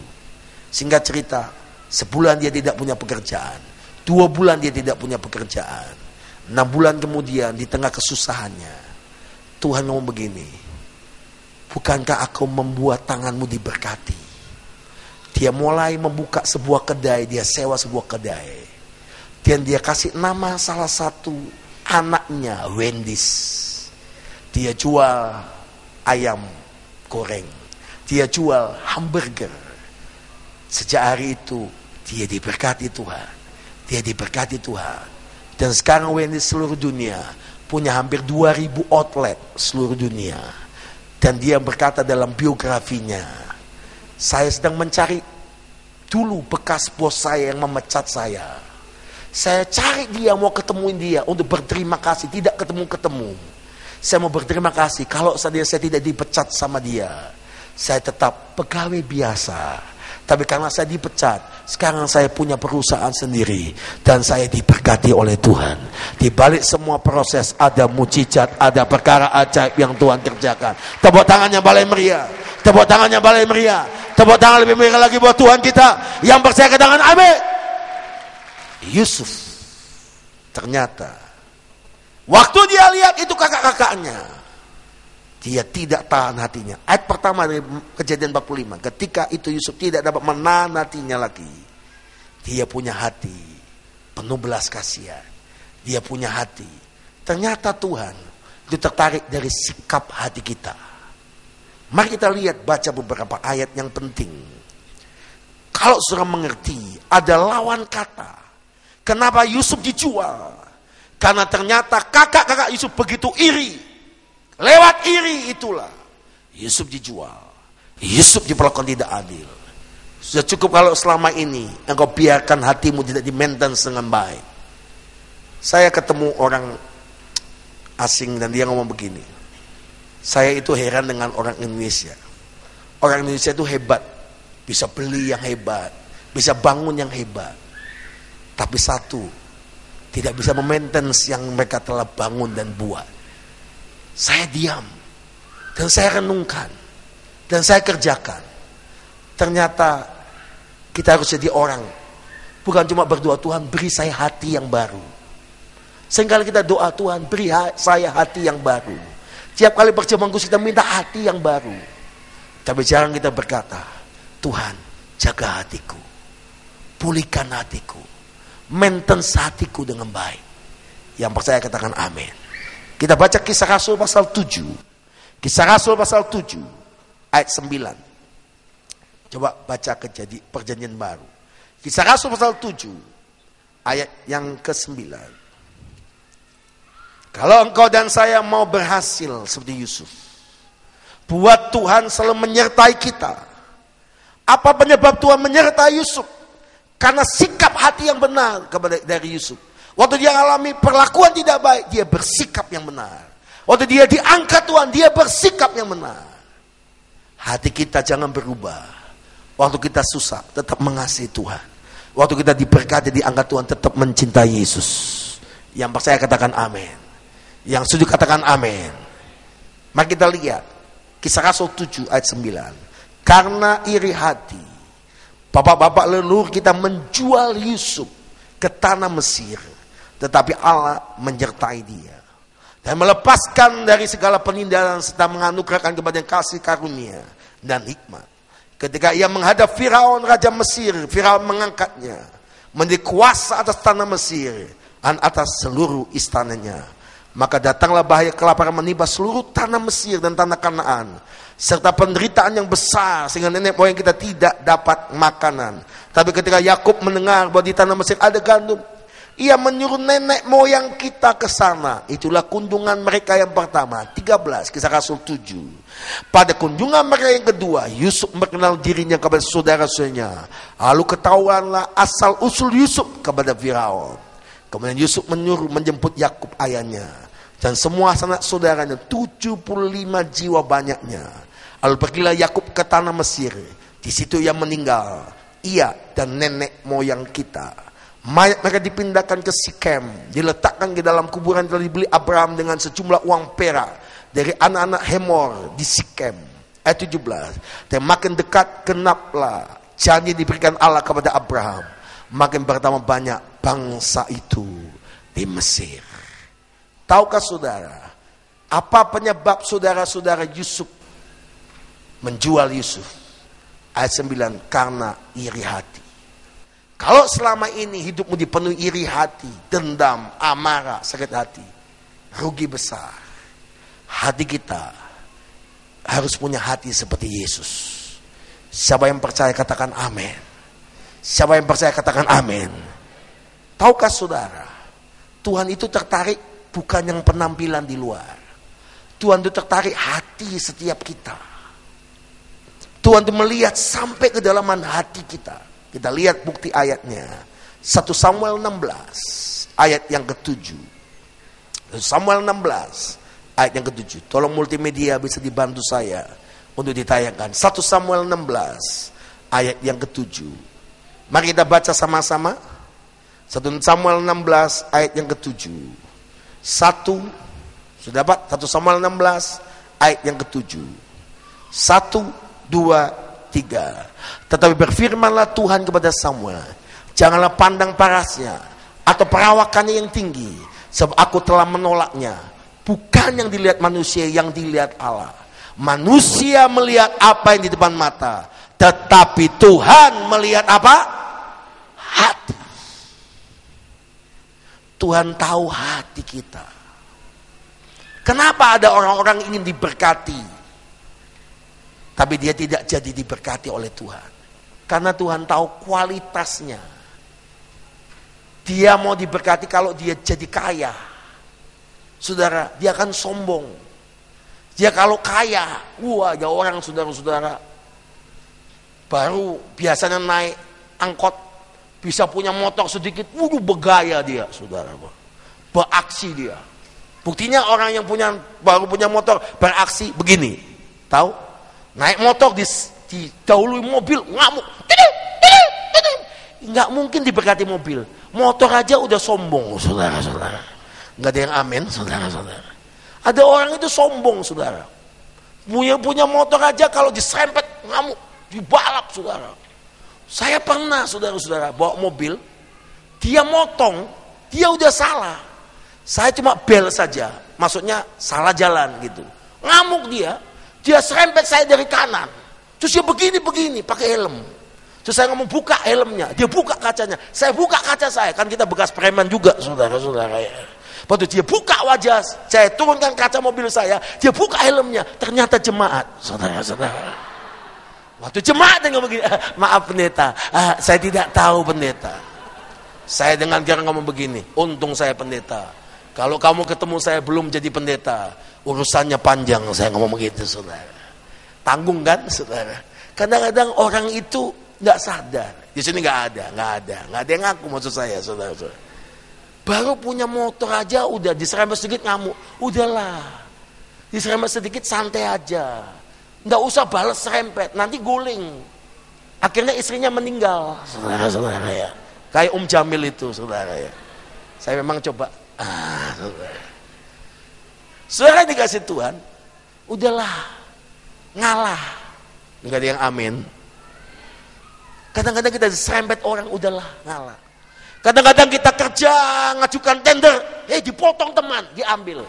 Singkat cerita, sebulan dia tidak punya pekerjaan, 2 bulan dia tidak punya pekerjaan, 6 bulan kemudian di tengah kesusahannya, Tuhan ngomong begini, bukankah aku membuat tanganmu diberkati? Dia mulai membuka sebuah kedai, dia sewa sebuah kedai. Dan dia kasih nama salah satu anaknya Wendy's. Dia jual ayam goreng. Dia jual hamburger. Sejak hari itu dia diberkati Tuhan. Dia diberkati Tuhan. Dan sekarang Wendy's seluruh dunia punya hampir 2000 outlet seluruh dunia. Dan dia berkata dalam biografinya, saya sedang mencari dulu bekas bos saya yang memecat saya. Saya cari dia, mau ketemuin dia untuk berterima kasih. Tidak ketemu-ketemu. Saya mau berterima kasih. Kalau saya tidak dipecat sama dia, saya tetap pegawai biasa. Tapi karena saya dipecat, sekarang saya punya perusahaan sendiri. Dan saya diberkati oleh Tuhan. Di balik semua proses ada mujizat, ada perkara ajaib yang Tuhan kerjakan. Tepuk tangannya balai meriah. Tepuk tangannya balai meriah. Tepuk tangan lebih meriah lagi buat Tuhan kita. Yang percaya ke tangan amin. Yusuf ternyata waktu dia lihat itu kakak-kakaknya, dia tidak tahan hatinya. Ayat pertama dari Kejadian 45, ketika itu Yusuf tidak dapat menahan hatinya lagi. Dia punya hati penuh belas kasihan. Dia punya hati. Ternyata Tuhan itu tertarik dari sikap hati kita. Mari kita lihat, baca beberapa ayat yang penting. Kalau saudara mengerti, ada lawan kata. Kenapa Yusuf dijual? Karena ternyata kakak-kakak Yusuf begitu iri. Lewat iri itulah Yusuf dijual. Yusuf diperlakukan tidak adil. Sudah cukup kalau selama ini engkau biarkan hatimu tidak di-maintenance dengan baik. Saya ketemu orang asing dan dia ngomong begini, saya itu heran dengan orang Indonesia. Orang Indonesia itu hebat, bisa beli yang hebat, bisa bangun yang hebat. Tapi satu, tidak bisa memaintenance yang mereka telah bangun dan buat. Saya diam dan saya renungkan, dan saya kerjakan. Ternyata kita harus jadi orang, bukan cuma berdoa, Tuhan beri saya hati yang baru. Seringkali kita doa, Tuhan beri saya hati yang baru. Tiap kali perjamuan khusus kita minta hati yang baru. Tapi jarang kita berkata, Tuhan jaga hatiku, pulihkan hatiku, maintenance hatiku dengan baik. Yang percaya katakan amin. Kita baca Kisah Rasul pasal 7. Kisah Rasul pasal 7 ayat 9. Coba baca perjanjian baru. Kisah Rasul pasal 7 ayat yang ke-9. Kalau engkau dan saya mau berhasil seperti Yusuf, buat Tuhan selalu menyertai kita. Apa penyebab Tuhan menyertai Yusuf? Karena sikap hati yang benar dari Yusuf. Waktu dia alami perlakuan tidak baik, dia bersikap yang benar. Waktu dia diangkat Tuhan, dia bersikap yang benar. Hati kita jangan berubah. Waktu kita susah, tetap mengasihi Tuhan. Waktu kita diberkati, diangkat Tuhan, tetap mencintai Yesus. Yang percaya katakan amin. Yang setuju katakan amin. Mari kita lihat Kisah Rasul 7 ayat 9. Karena iri hati, bapak-bapak leluhur kita menjual Yusuf ke tanah Mesir, tetapi Allah menyertai dia dan melepaskan dari segala penindasan serta menganugerahkan kepada kasih karunia dan hikmat. Ketika ia menghadap Firaun raja Mesir, Firaun mengangkatnya menjadi kuasa atas tanah Mesir dan atas seluruh istananya. Maka datanglah bahaya kelaparan menimpa seluruh tanah Mesir dan tanah Kanaan, serta penderitaan yang besar sehingga nenek moyang kita tidak dapat makanan. Tapi ketika Yakub mendengar bahwa di tanah Mesir ada gandum, ia menyuruh nenek moyang kita ke sana. Itulah kunjungan mereka yang pertama. 13 Kisah Rasul 7. Pada kunjungan mereka yang kedua, Yusuf mengenal dirinya kepada saudara-saudaranya. Lalu ketahuanlah asal usul Yusuf kepada Firaun. Kemudian Yusuf menyuruh menjemput Yakub ayahnya dan semua sanak saudaranya, 75 jiwa banyaknya. Lalu pergilah Yakub ke tanah Mesir. Di situ ia meninggal, ia dan nenek moyang kita. Mayat mereka dipindahkan ke Sikem, diletakkan ke dalam kuburan yang telah dibeli Abraham dengan sejumlah uang perak dari anak-anak Hemor di Sikem. Ayat 17. Dan makin dekat genaplah janji diberikan Allah kepada Abraham, makin bertambah banyak bangsa itu di Mesir. Tahukah saudara, apa penyebab saudara-saudara Yusuf menjual Yusuf? Ayat 9, karena iri hati. Kalau selama ini hidupmu dipenuhi iri hati, dendam, amarah, sakit hati, rugi besar. Hati kita harus punya hati seperti Yesus. Siapa yang percaya katakan amin. Siapa yang percaya katakan amin. Tahukah saudara, Tuhan itu tertarik bukan yang penampilan di luar. Tuhan itu tertarik hati setiap kita. Tuhan itu melihat sampai kedalaman hati kita. Kita lihat bukti ayatnya. 1 Samuel 16 ayat yang ke-7. 1 Samuel 16 ayat yang ke-7. Tolong multimedia bisa dibantu saya untuk ditayangkan. 1 Samuel 16 ayat yang ke-7. Mari kita baca sama-sama. 1 Samuel 16 ayat yang ke-7. 1, sudah dapat? 1 Samuel 16 ayat yang ke-7. 1, 2, 3. Tetapi berfirmanlah Tuhan kepada Samuel, janganlah pandang parasnya atau perawakannya yang tinggi, sebab aku telah menolaknya. Bukan yang dilihat manusia, yang dilihat Allah. Manusia melihat apa yang di depan mata, tetapi Tuhan melihat apa? Hati. Tuhan tahu hati kita. Kenapa ada orang-orang ingin diberkati tapi dia tidak jadi diberkati oleh Tuhan? Karena Tuhan tahu kualitasnya. Dia mau diberkati kalau dia jadi kaya. Saudara, dia akan sombong. Dia kalau kaya, wah ya orang saudara-saudara baru biasanya naik angkot, bisa punya motor sedikit, bergaya dia, saudara. Beraksi dia. Buktinya orang yang baru punya motor beraksi begini. Tahu? Naik motor didahului mobil, ngamuk. Nggak mungkin diberkati mobil. Motor aja udah sombong, saudara-saudara. Nggak ada yang amin, saudara-saudara. Ada orang itu sombong, saudara. Punya motor aja kalau diserempet ngamuk, dibalap saudara. Saya pernah saudara-saudara bawa mobil, dia motong, dia udah salah. Saya cuma bel saja, maksudnya salah jalan gitu. Ngamuk dia serempet saya dari kanan. Terus dia begini pakai helm. Terus saya ngomong buka helmnya, dia buka kacanya. Saya buka kaca saya, kan kita bekas preman juga saudara-saudara ya. Waktu dia buka wajah, saya turunkan kaca mobil saya, dia buka helmnya, ternyata jemaat, saudara-saudara. Waktu jemaat dia ngomong begini, maaf pendeta, saya tidak tahu pendeta. Saya dengan garang ngomong begini, untung saya pendeta. Kalau kamu ketemu saya belum jadi pendeta, urusannya panjang, saya ngomong begitu saudara. Tanggung kan saudara. Kadang-kadang orang itu nggak sadar. Di sini nggak ada yang ngaku maksud saya saudara-saudara. Baru punya motor aja udah diserempet sedikit ngamuk. Udahlah. Diserempet sedikit santai aja. Nggak usah balas serempet, nanti guling. Akhirnya istrinya meninggal. Saudara-saudara ya. Kayak Jamil itu saudara ya. Saya memang coba. Saudara. Saudara dikasih Tuhan, udahlah. Ngalah. Enggak ada yang amin. Kadang-kadang kita diserempet orang, udahlah ngalah. Kadang-kadang kita kerja, ngajukan tender, dipotong teman, diambil.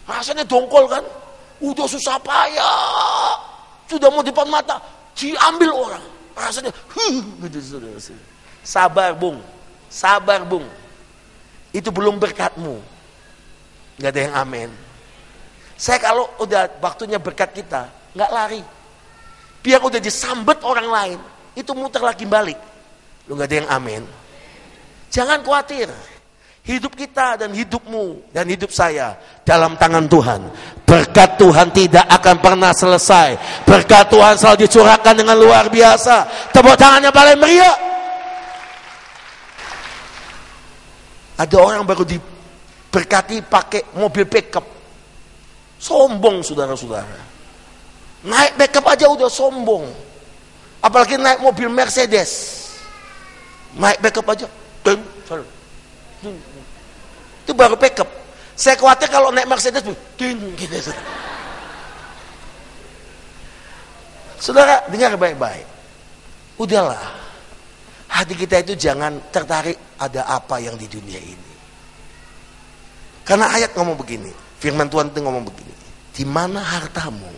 Rasanya dongkol kan? Udah susah payah, sudah mau depan mata, diambil orang. Rasanya, sabar bung. Itu belum berkatmu. Gak ada yang amin. Saya kalau udah waktunya berkat kita, gak lari. Biar udah disambet orang lain, itu muter lagi balik. Lu gak ada yang amin. Jangan khawatir, hidup kita dan hidupmu dan hidup saya dalam tangan Tuhan. Berkat Tuhan tidak akan pernah selesai. Berkat Tuhan selalu dicurahkan dengan luar biasa. Tepuk tangannya paling meriah. Ada orang baru diberkati pakai mobil pickup, sombong saudara-saudara. Naik pickup aja udah sombong, apalagi naik mobil Mercedes. Naik pickup aja itu baru pickup. Saya khawatir kalau naik Mercedes gitu. Saudara dengar baik-baik, udahlah, hati kita itu jangan tertarik ada apa yang di dunia ini. Karena ayat ngomong begini, firman Tuhan itu ngomong begini, di mana hartamu,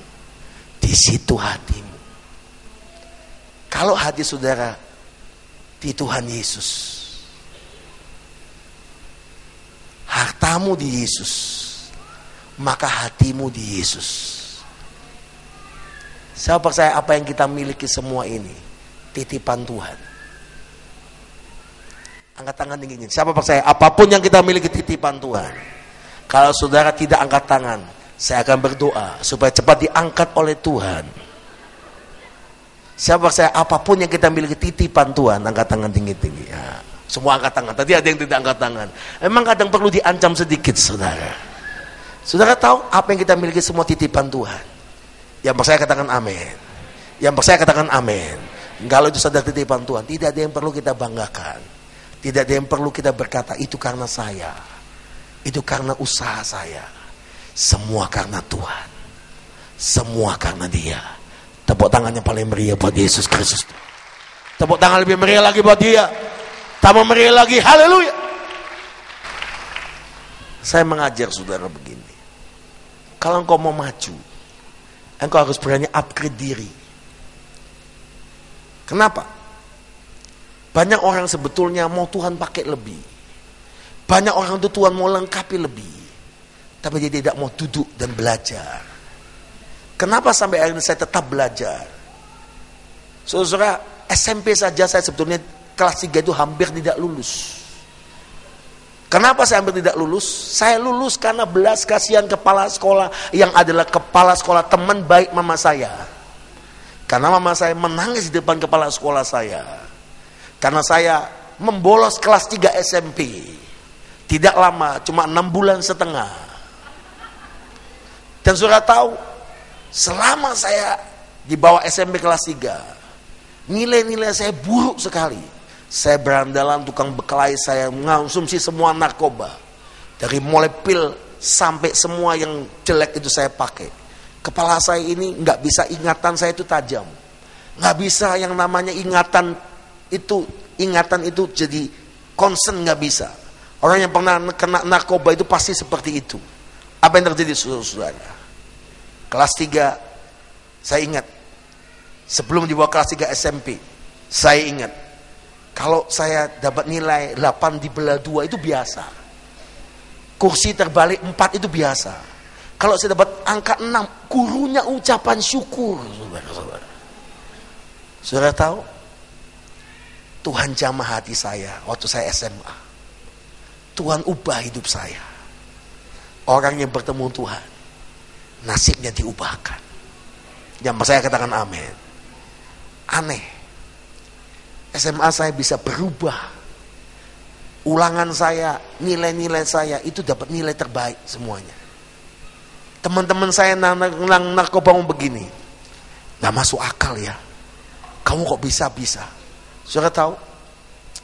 di situ hatimu. Kalau hati saudara di Tuhan Yesus, hartamu di Yesus, maka hatimu di Yesus. Saya percaya apa yang kita miliki semua ini titipan Tuhan. Angkat tangan tinggi. Siapa percaya apapun yang kita miliki titipan Tuhan? Kalau saudara tidak angkat tangan, saya akan berdoa supaya cepat diangkat oleh Tuhan. Siapa percaya apapun yang kita miliki titipan Tuhan? Angkat tangan tinggi-tinggi. Ya. Semua angkat tangan. Tadi ada yang tidak angkat tangan. Emang kadang perlu diancam sedikit, saudara. Saudara tahu apa yang kita miliki semua titipan Tuhan. Yang percaya katakan amin. Yang percaya katakan amin. Kalau itu sadar titipan Tuhan, tidak ada yang perlu kita banggakan. Tidak ada yang perlu kita berkata itu karena saya, itu karena usaha saya. Semua karena Tuhan. Semua karena Dia. Tepuk tangannya paling meriah buat Yesus Kristus. Tepuk tangan lebih meriah lagi buat Dia. Tambah meriah lagi, haleluya. Saya mengajar saudara begini, kalau engkau mau maju, engkau harus berani upgrade diri. Kenapa? Banyak orang sebetulnya mau Tuhan pakai lebih. Banyak orang itu Tuhan mau lengkapi lebih, tapi dia tidak mau duduk dan belajar. Kenapa sampai akhirnya saya tetap belajar? Saudara, SMP saja saya sebetulnya kelas 3 itu hampir tidak lulus. Kenapa saya hampir tidak lulus? Saya lulus karena belas kasihan kepala sekolah yang adalah kepala sekolah teman baik mama saya. Karena mama saya menangis di depan kepala sekolah saya. Karena saya membolos kelas 3 SMP. Tidak lama, cuma 6 bulan setengah. Dan saudara tahu, selama saya di bawah SMP kelas 3, nilai-nilai saya buruk sekali. Saya berandalan tukang berkelahi, saya mengonsumsi semua narkoba. Dari mulai pil sampai semua yang jelek itu saya pakai. Kepala saya ini nggak bisa, ingatan saya itu tajam. Nggak bisa yang namanya ingatan itu jadi concern, nggak bisa. Orang yang pernah kena narkoba itu pasti seperti itu. Apa yang terjadi saudara-saudara? Kelas 3, saya ingat. Sebelum dibawa kelas 3 SMP, saya ingat. Kalau saya dapat nilai 8 dibelah 2 itu biasa. Kursi terbalik 4 itu biasa. Kalau saya dapat angka 6, gurunya ucapan syukur. Saudara-saudara. Saudara tahu? Tuhan jamah hati saya waktu saya SMA. Tuhan ubah hidup saya. Orang yang bertemu Tuhan, nasibnya diubahkan. Yang saya katakan amin. Aneh. SMA saya bisa berubah. Ulangan saya, nilai-nilai saya itu dapat nilai terbaik semuanya. Teman-teman saya narkoba begini, nggak masuk akal ya. Kamu kok bisa? Saudara tahu?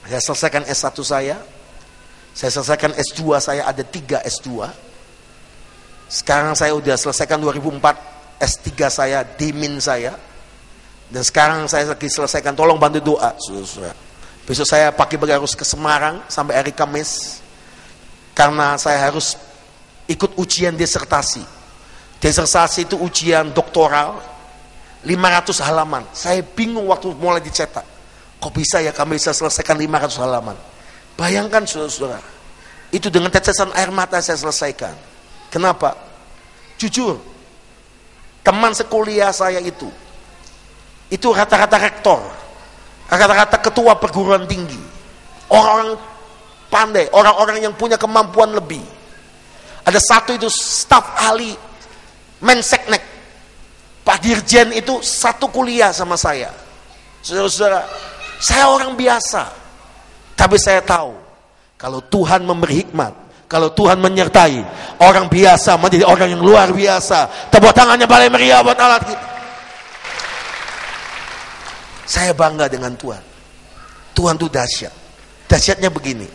Saya selesaikan S1 saya selesaikan S2 saya, ada 3 S2. Sekarang saya udah selesaikan 2004 S3 saya, D-Min saya. Dan sekarang saya lagi selesaikan, tolong bantu doa. Saudara. Besok saya pagi-pagi harus ke Semarang sampai hari Kamis. Karena saya harus ikut ujian disertasi. Disertasi itu ujian doktoral 500 halaman. Saya bingung waktu mulai dicetak. Kok bisa ya kami bisa selesaikan 500 halaman? Bayangkan saudara-saudara. Itu dengan tetesan air mata saya selesaikan. Kenapa? Jujur, teman sekuliah saya itu rata-rata rektor, rata-rata ketua perguruan tinggi, orang-orang pandai, orang-orang yang punya kemampuan lebih. Ada satu itu staf ahli Menseknek, Pak Dirjen itu satu kuliah sama saya. Saudara-saudara, saya orang biasa, tapi saya tahu kalau Tuhan memberi hikmat, kalau Tuhan menyertai, orang biasa menjadi orang yang luar biasa. Tepuk tangannya paling meriah buat Allah kita. Saya bangga dengan Tuhan. Tuhan itu dahsyat. Dahsyatnya begini.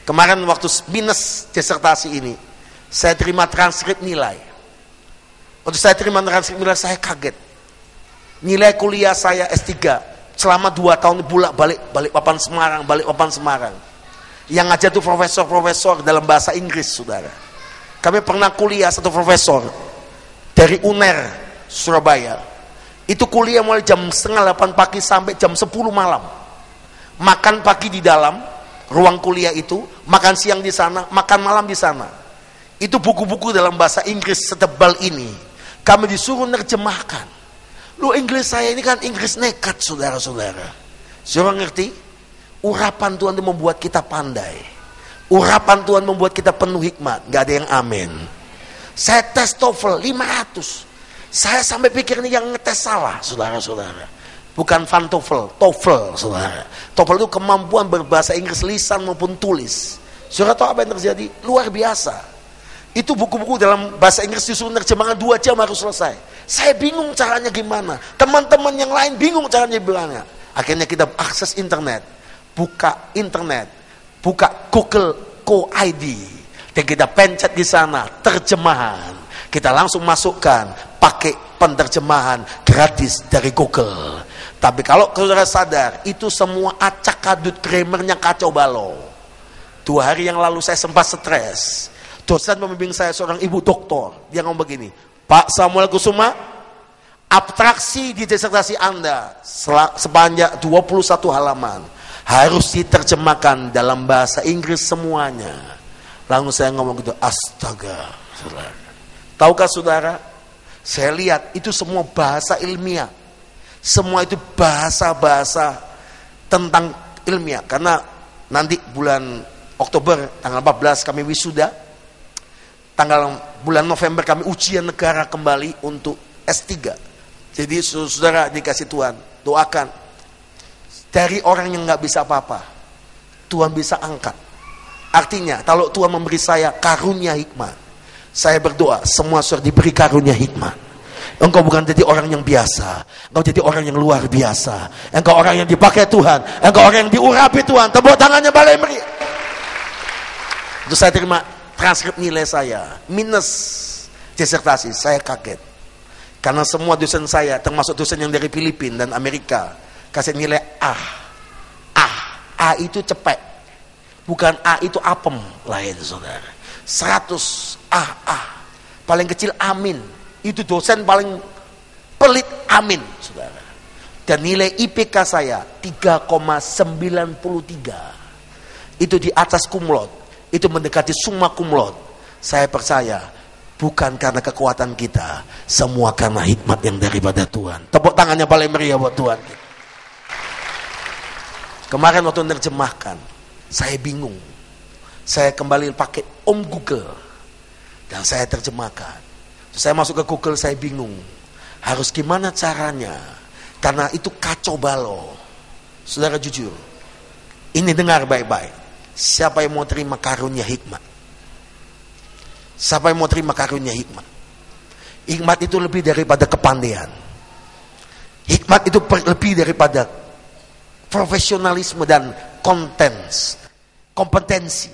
Kemarin waktu minus disertasi ini, saya terima transkrip nilai. Waktu saya terima transkrip nilai, saya kaget. Nilai kuliah saya S3 selama 2 tahun balik papan Semarang. Yang ngajar itu profesor dalam bahasa Inggris, saudara. Kami pernah kuliah satu profesor dari UNER Surabaya. Itu kuliah mulai jam 7:30 pagi sampai jam 10 malam. Makan pagi di dalam ruang kuliah itu, makan siang di sana, makan malam di sana. Itu buku-buku dalam bahasa Inggris setebal ini. Kami disuruh nerjemahkan. Lu Inggris saya ini kan Inggris nekat, saudara-saudara. Saudara ngerti? Urapan Tuhan itu membuat kita pandai. Urapan Tuhan membuat kita penuh hikmat. Gak ada yang amin. Saya tes TOEFL 500. Saya sampai pikir ini yang ngetes salah, saudara-saudara. Bukan Van TOEFL, saudara. TOEFL itu kemampuan berbahasa Inggris lisan maupun tulis. Saudara tahu apa yang terjadi? Luar biasa. Itu buku-buku dalam bahasa Inggris disuruh nerjemahkan 2 jam harus selesai. Saya bingung caranya gimana. Teman-teman yang lain bingung caranya gimana. Akhirnya kita akses internet. Buka Google Co-ID. Dan kita pencet di sana terjemahan. Kita langsung masukkan pakai penerjemahan gratis dari Google. Tapi kalau saudara sadar, itu semua acak kadut, grammarnya kacau balau. 2 hari yang lalu saya sempat stres. Dosen pembimbing saya seorang ibu doktor, dia ngomong begini, Pak Samuel Kusuma, abstraksi di disertasi Anda sepanjang 21 halaman harus diterjemahkan dalam bahasa Inggris semuanya. Lalu saya ngomong gitu, astaga. Tahukah saudara, saya lihat itu semua bahasa ilmiah, semua itu bahasa-bahasa tentang ilmiah. Karena nanti bulan Oktober tanggal 14 kami wisuda. Bulan November kami ujian negara kembali untuk S3. Jadi saudara dikasih Tuhan, doakan. Dari orang yang nggak bisa apa-apa, Tuhan bisa angkat. Artinya, kalau Tuhan memberi saya karunia hikmat, saya berdoa, semua sudah diberi karunia hikmat. Engkau bukan jadi orang yang biasa, engkau jadi orang yang luar biasa. Engkau orang yang dipakai Tuhan, engkau orang yang diurapi Tuhan. Tepuk tangannya balik meriah. Terus saya terima transkrip nilai saya minus disertasi, saya kaget. Karena semua dosen saya, termasuk dosen yang dari Filipina dan Amerika, kasih nilai A. A itu cepet. Bukan A itu apem. Lain saudara. 100 A. Paling kecil amin. Itu dosen paling pelit, amin saudara. Dan nilai IPK saya 3,93. Itu di atas cum laude. Itu mendekati summa cum laude. Saya percaya bukan karena kekuatan kita, semua karena hikmat yang daripada Tuhan. Tepuk tangannya paling meriah buat Tuhan. Kemarin waktu menerjemahkan, saya bingung. Saya kembali pakai Om Google dan saya terjemahkan. Saya masuk ke Google, saya bingung. Harus gimana caranya? Karena itu kacau balau. Saudara jujur, ini dengar baik-baik. Siapa yang mau terima karunia hikmat? Siapa yang mau terima karunia hikmat? Hikmat itu lebih daripada kepandaian. Hikmat itu lebih daripada profesionalisme dan kompetensi.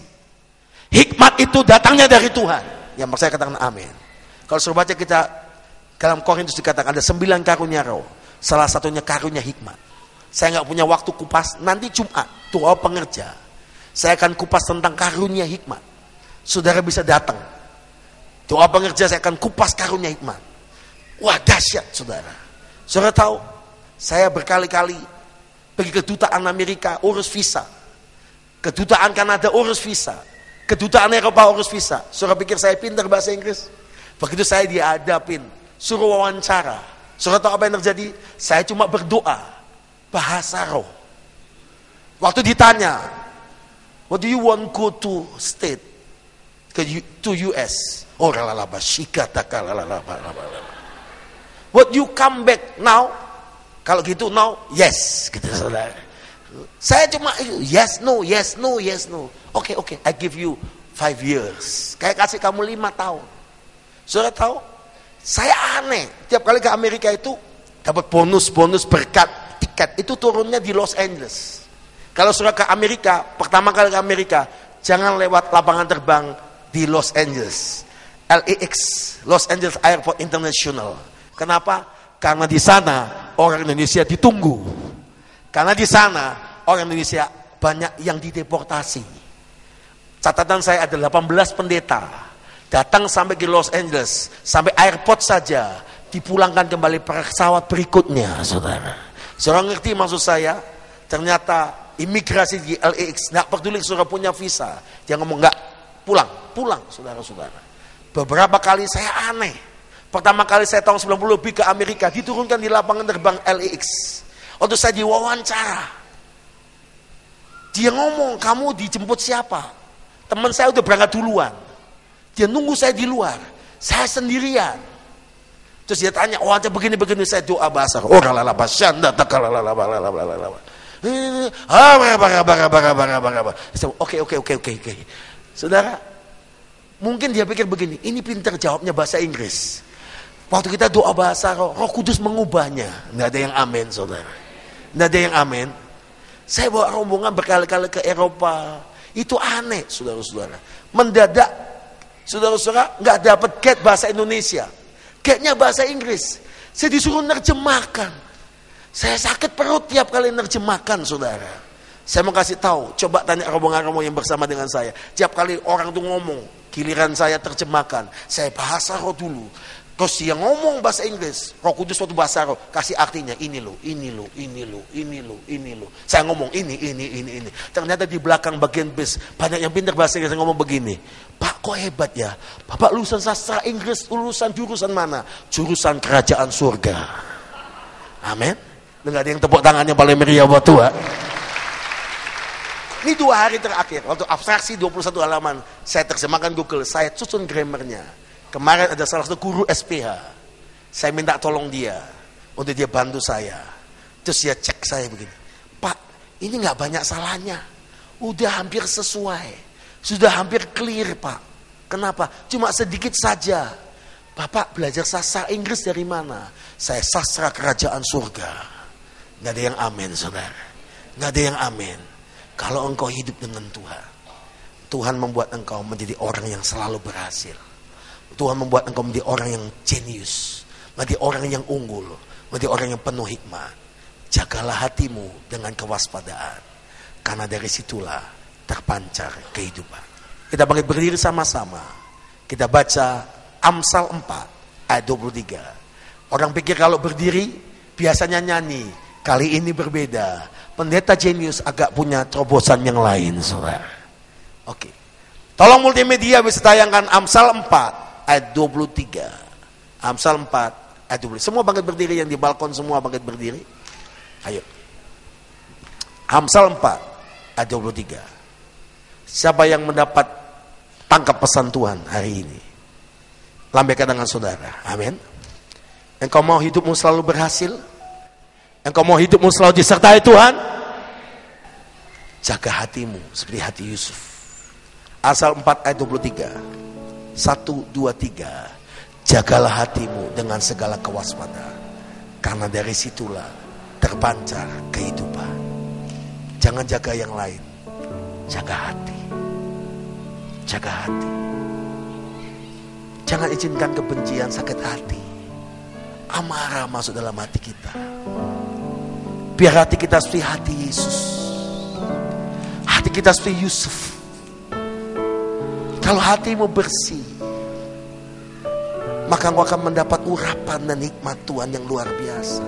Hikmat itu datangnya dari Tuhan. Yang saya katakan amin. Kalau suruh baca kita dalam Korintus dikatakan ada 9 karunia roh. Salah satunya karunia hikmat. Saya nggak punya waktu kupas. Nanti Jumat doa pengerja, saya akan kupas tentang karunia hikmat. Saudara bisa datang. Doa pengerja saya akan kupas karunia hikmat. Wah dahsyat saudara. Saudara tahu, saya berkali-kali pergi ke kedutaan Amerika urus visa, kedutaan Kanada urus visa, kedutaan Eropa urus visa. Saudara pikir saya pintar bahasa Inggris? Begitu saya dihadapin, suruh wawancara. Saudara tahu apa yang terjadi? Saya cuma berdoa bahasa roh. Waktu ditanya, what do you want go to state? To US. Oh lalaba shikataka lalaba. What you come back now? Kalau gitu now, yes, gitu saudara. Saya cuma yes no. Oke, I give you 5 years. Kayak kasih kamu 5 tahun. Saudara tahu? Saya aneh, tiap kali ke Amerika itu dapat bonus berkat tiket itu turunnya di Los Angeles. Kalau sudah ke Amerika, pertama kali ke Amerika, jangan lewat lapangan terbang di Los Angeles, LAX, Los Angeles Airport International. Kenapa? Karena di sana orang Indonesia ditunggu. Karena di sana orang Indonesia banyak yang dideportasi. Catatan saya ada 18 pendeta. Datang sampai ke Los Angeles, sampai airport saja, dipulangkan kembali pesawat berikutnya, saudara. Saudara ngerti maksud saya? Ternyata imigrasi di LAX, nggak peduli saudara punya visa, dia ngomong nggak, pulang, saudara-saudara. Beberapa kali saya aneh. Pertama kali saya tahun 90 lebih ke Amerika, diturunkan di lapangan terbang LAX. Waktu saya diwawancara, dia ngomong, kamu dijemput siapa? Teman saya udah berangkat duluan. Dia nunggu saya di luar, saya sendirian. Terus dia tanya, oh ada begini, saya doa bahasa. Oh lalaba syanda takalalaba. Oke. Saudara, mungkin dia pikir begini, ini pintar jawabnya bahasa Inggris. Waktu kita doa bahasa Roh Kudus mengubahnya. Nggak ada yang amin, saudara. Nggak ada yang amin. Saya bawa rombongan berkali-kali ke Eropa. Itu aneh, saudara-saudara. Mendadak saudara-saudara nggak dapat gate bahasa Indonesia, gate-nya bahasa Inggris. Saya disuruh nerjemahkan. Saya sakit perut tiap kali nerjemahkan, saudara. Saya mau kasih tahu, coba tanya rombongan-rombongan yang bersama dengan saya. Tiap kali orang tuh ngomong, giliran saya terjemahkan, saya bahasa roh dulu. Terus dia ngomong bahasa Inggris, Roh Kudus waktu bahasa roh kasih artinya ini lo. Saya ngomong ini. Ternyata di belakang bagian bis banyak yang pintar bahasa Inggris ngomong begini. Pak kok hebat ya? Bapak lulusan sastra Inggris, lulusan jurusan mana? Jurusan kerajaan surga. Amin. Enggak ada yang tepuk tangannya paling meriah buat Tuhan. Ini 2 hari terakhir waktu abstraksi 21 halaman saya terjemahkan Google, saya susun grammarnya. Kemarin ada salah satu guru SPH, saya minta tolong dia untuk dia bantu saya. Terus dia cek saya begini, Pak ini nggak banyak salahnya, udah hampir sesuai, sudah hampir clear Pak. Kenapa? Cuma sedikit saja. Bapak belajar sastra Inggris dari mana? Saya sastra kerajaan surga. Nggak ada yang amin, saudara. Nggak ada yang amin. Kalau engkau hidup dengan Tuhan, Tuhan membuat engkau menjadi orang yang selalu berhasil. Tuhan membuat engkau menjadi orang yang jenius, menjadi orang yang unggul, menjadi orang yang penuh hikmat. Jagalah hatimu dengan kewaspadaan, karena dari situlah terpancar kehidupan. Kita bangkit berdiri sama-sama. Kita baca Amsal 4 ayat 23. Orang pikir kalau berdiri biasanya nyanyi. Kali ini berbeda. Pendeta Jenius agak punya terobosan yang lain, saudara. Oke. Tolong multimedia bisa tayangkan Amsal 4 ayat 23. Amsal 4 ayat 23. Semua bangkit berdiri, yang di balkon semua bangkit berdiri. Ayo. Amsal 4 ayat 23. Siapa yang mendapat tangkap pesan Tuhan hari ini? Lambaikan dengan saudara. Amin. Engkau mau hidupmu selalu berhasil? Engkau mau hidupmu selalu disertai Tuhan? Jaga hatimu seperti hati Yusuf. Amsal 4 ayat 23. 1, 2, 3. Jagalah hatimu dengan segala kewaspadaan, karena dari situlah terpancar kehidupan. Jangan jaga yang lain, jaga hati. Jaga hati. Jangan izinkan kebencian, sakit hati, amarah masuk dalam hati kita. Biar hati kita seperti hati Yesus. Hati kita seperti Yusuf. Kalau hatimu bersih, maka engkau akan mendapat urapan dan hikmat Tuhan yang luar biasa.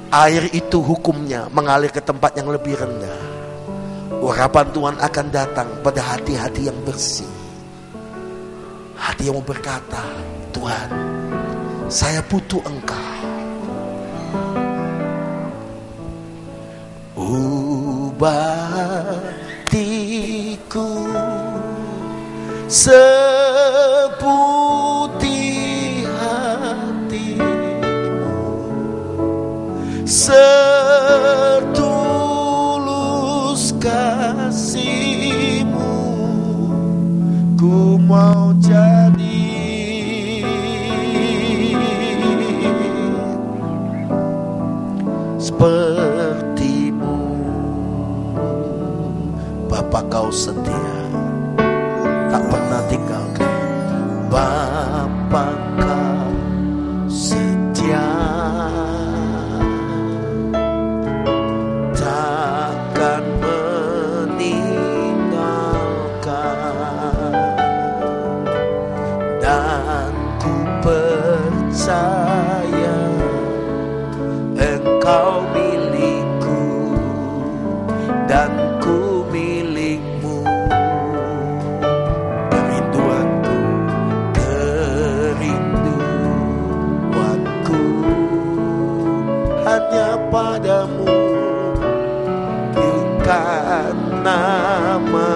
Air itu hukumnya mengalir ke tempat yang lebih rendah. Urapan Tuhan akan datang pada hati-hati yang bersih. Hati yang mau berkata, Tuhan, saya butuh Engkau. Ubah hatiku seputih hatimu, setulus kasihmu, ku mau jadi sepertimu. Bapa, Kau setia, tak pernah tinggalkan. Bapa, Kau setia, takkan meninggalkan. Dan ku percaya Engkau milikku dan ku milikmu. Kerinduanku hanya padamu. Berikan nama,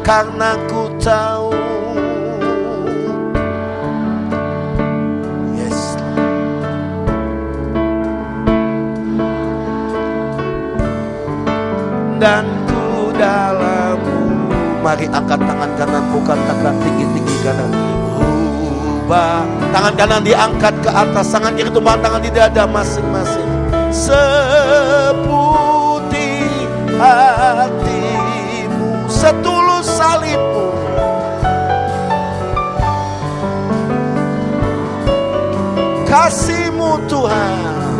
karena ku tahu. Yes. Dan ku dalammu. Mari angkat tangan kanan, bukan katakan tinggi-tinggi kanan. Ubah. Tangan kanan diangkat ke atas, tangan kiri tumpang tangan di dada masing-masing. Seputih hatimu, setulus salibmu, kasihmu Tuhan.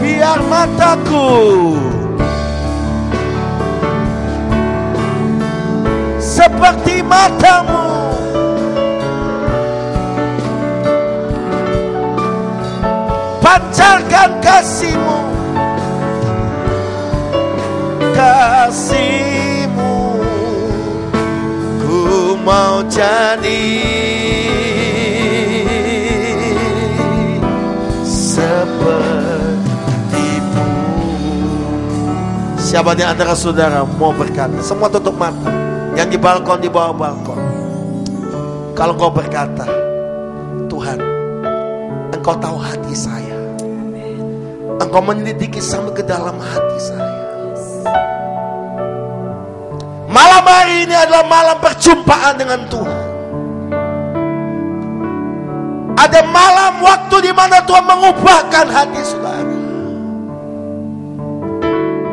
Biar mataku seperti matamu, pancarkan kasihmu, kasihmu, ku mau jadi sepertimu. Siapa di antara saudara mau berkata? Semua tutup mata. Yang di balkon, di bawah balkon. Kalau kau berkata, Tuhan, Engkau tahu hati saya. Engkau menyelidiki sampai ke dalam hati saya. Malam hari ini adalah malam perjumpaan dengan Tuhan. Ada malam waktu di mana Tuhan mengubahkan hati saudara.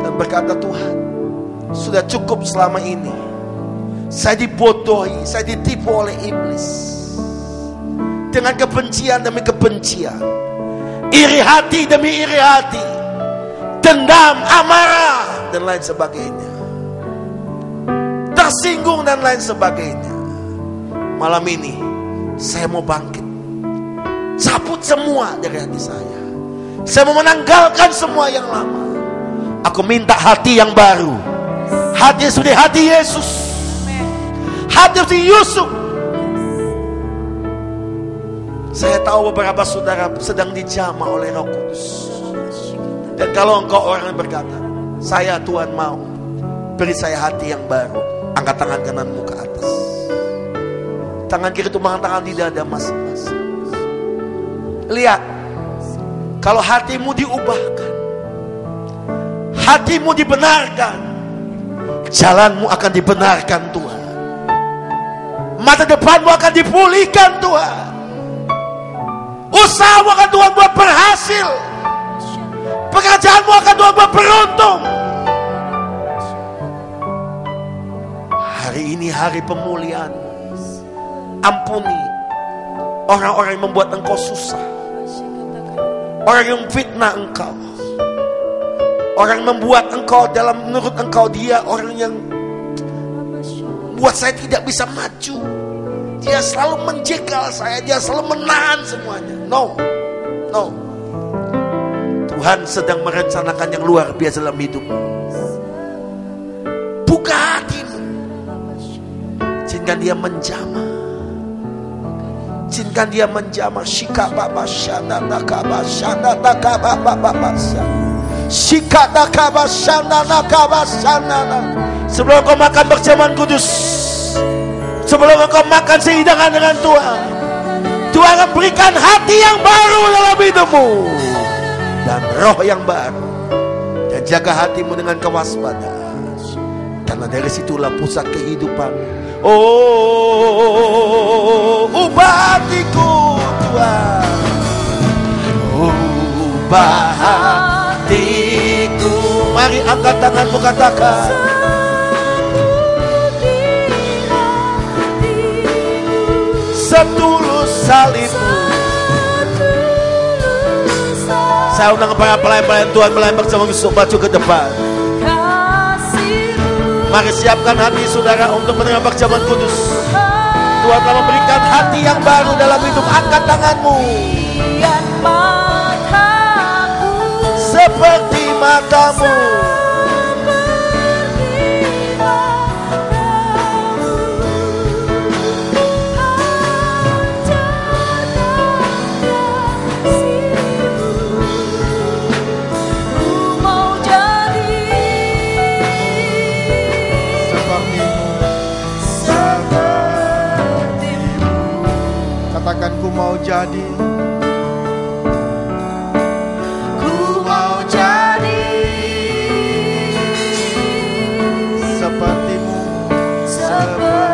Dan berkata, Tuhan, sudah cukup selama ini. Saya dibodohi, saya ditipu oleh iblis. Dengan kebencian demi kebencian, iri hati demi iri hati, dendam, amarah, dan lain sebagainya, tersinggung dan lain sebagainya. Malam ini saya mau bangkit, cabut semua dari hati saya. Saya mau menanggalkan semua yang lama. Aku minta hati yang baru, hati seperti hati Yesus, hati seperti Yusuf. Saya tahu beberapa saudara sedang dijamah oleh Roh Kudus. Dan kalau engkau orang yang berkata, saya Tuhan mau, beri saya hati yang baru, angkat tangan kananmu ke atas. Tangan kiri tumpangkan tangan di dada masing-masing. Lihat, kalau hatimu diubahkan, hatimu dibenarkan, jalanmu akan dibenarkan Tuhan. Mata depanmu akan dipulihkan Tuhan. Usahamu akan Tuhan buat berhasil. Pekerjaanmu akan Tuhan buat beruntung. Hari ini hari pemulihan. Ampuni orang-orang yang membuat engkau susah, orang yang fitnah engkau, orang yang membuat engkau dalam menurut engkau dia orang yang buat saya tidak bisa maju. Dia selalu menjegal saya, dia selalu menahan semuanya. No. Tuhan sedang merencanakan yang luar biasa dalam hidupmu. Buka hatimu, izinkan dia menjamah. Izinkan dia menjamah. Shikababa shanana kaba shanana kaba baba shikata kaba shanana kaba shanana. Sebelum kau makan berjamahan kudus, sebelum kau makan sehidangan dengan Tuhan, Tuhan akan berikan hati yang baru dalam hidupmu dan roh yang baru. Dan jaga hatimu dengan kewaspadaan, karena dari situlah pusat kehidupan. Oh, ubah hatiku Tuhan, ubah hatiku. Mari angkat tanganmu, katakan, setulus salibmu. Saya undang para pelayan-pelayan Tuhan melayan bersama Yesus maju ke depan. Mari siapkan hati saudara untuk menerima perjamuan kudus. Tuhan telah memberikan hati yang baru dalam hidup. Angkat tanganmu. Seperti matamu. Katakan, ku mau jadi. Ku mau jadi sepertimu, sepertimu.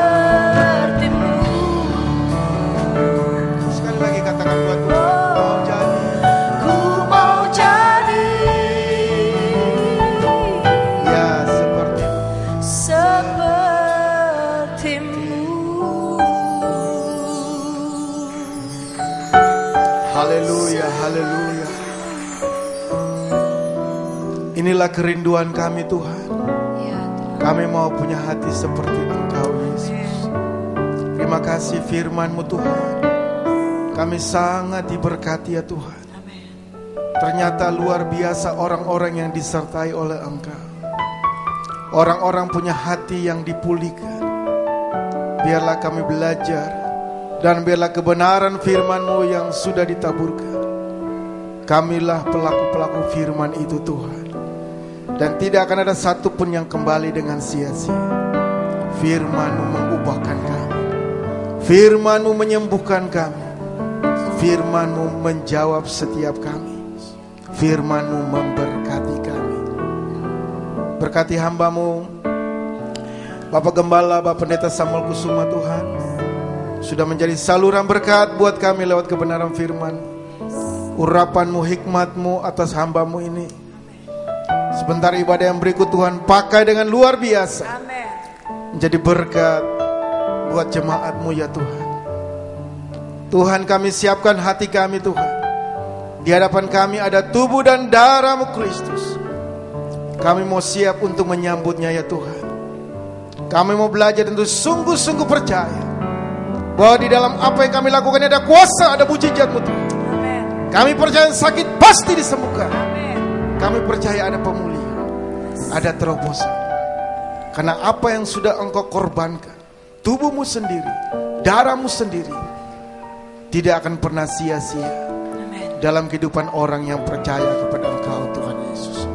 Sekali lagi katakan buat Tuhan, mau jadi. Ku mau jadi Ya, sepertimu. sepertimu. Haleluya, haleluya. Inilah kerinduan kami Tuhan. Ya, Tuhan. Kami mau punya hati seperti Engkau Yesus. Terima kasih firman-Mu Tuhan. Kami sangat diberkati ya Tuhan. Ternyata luar biasa orang-orang yang disertai oleh Engkau. Orang-orang punya hati yang dipulihkan. Biarlah kami belajar, dan biarlah kebenaran firman-Mu yang sudah ditaburkan. Kamilah pelaku-pelaku firman itu Tuhan. Dan tidak akan ada satupun yang kembali dengan sia-sia. Firman-Mu mengubahkan kami. Firman-Mu menyembuhkan kami. Firman-Mu menjawab setiap kami. Firman-Mu memberkati kami. Berkati hamba-Mu Bapak Gembala, Bapak Pendeta Samuel Kusuma Tuhan. Sudah menjadi saluran berkat buat kami lewat kebenaran firman. Urapan-Mu, hikmat-Mu atas hamba-Mu ini. Sebentar ibadah yang berikut Tuhan pakai dengan luar biasa. Amin. menjadi berkat buat jemaat-Mu ya Tuhan. Tuhan, kami siapkan hati kami Tuhan. Di hadapan kami ada tubuh dan darah-Mu Kristus. Kami mau siap untuk menyambutnya ya Tuhan. Kami mau belajar untuk sungguh-sungguh percaya bahwa di dalam apa yang kami lakukan ada kuasa, ada mujizat-Mu Tuhan. Amen. Kami percaya sakit pasti disembuhkan. Amen. Kami percaya ada pemulihan, ada terobosan. Karena apa yang sudah Engkau korbankan, tubuh-Mu sendiri, darah-Mu sendiri, tidak akan pernah sia-sia dalam kehidupan orang yang percaya kepada Engkau Tuhan Yesus.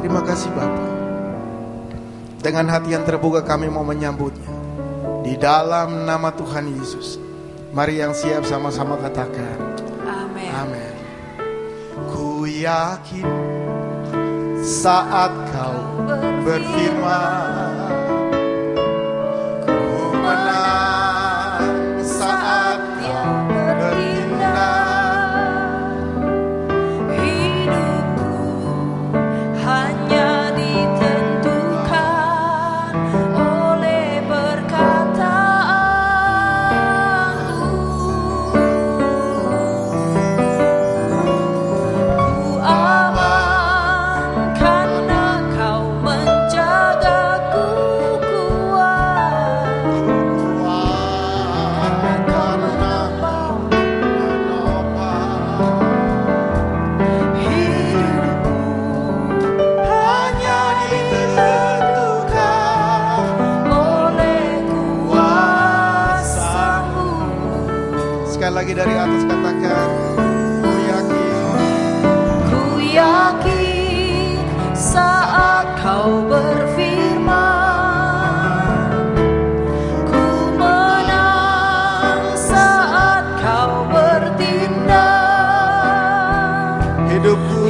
Terima kasih Bapa. Dengan hati yang terbuka kami mau menyambutnya. Di dalam nama Tuhan Yesus. Mari yang siap sama-sama katakan Amin. Amin. Ku yakin saat Kau berfirman, ku menang saat Kau bertindak. Hidupku hanya ditentukan oleh perkataanmu. Ku aman karena Kau menjagaku kuat. Kau menopang hidupku hanya ditentukan oleh kuasa-Mu. Sekali lagi dari atas katakan, ku yakin. Ku yakin saat Kau berfirman, ku menang saat Kau bertindak. Hidupku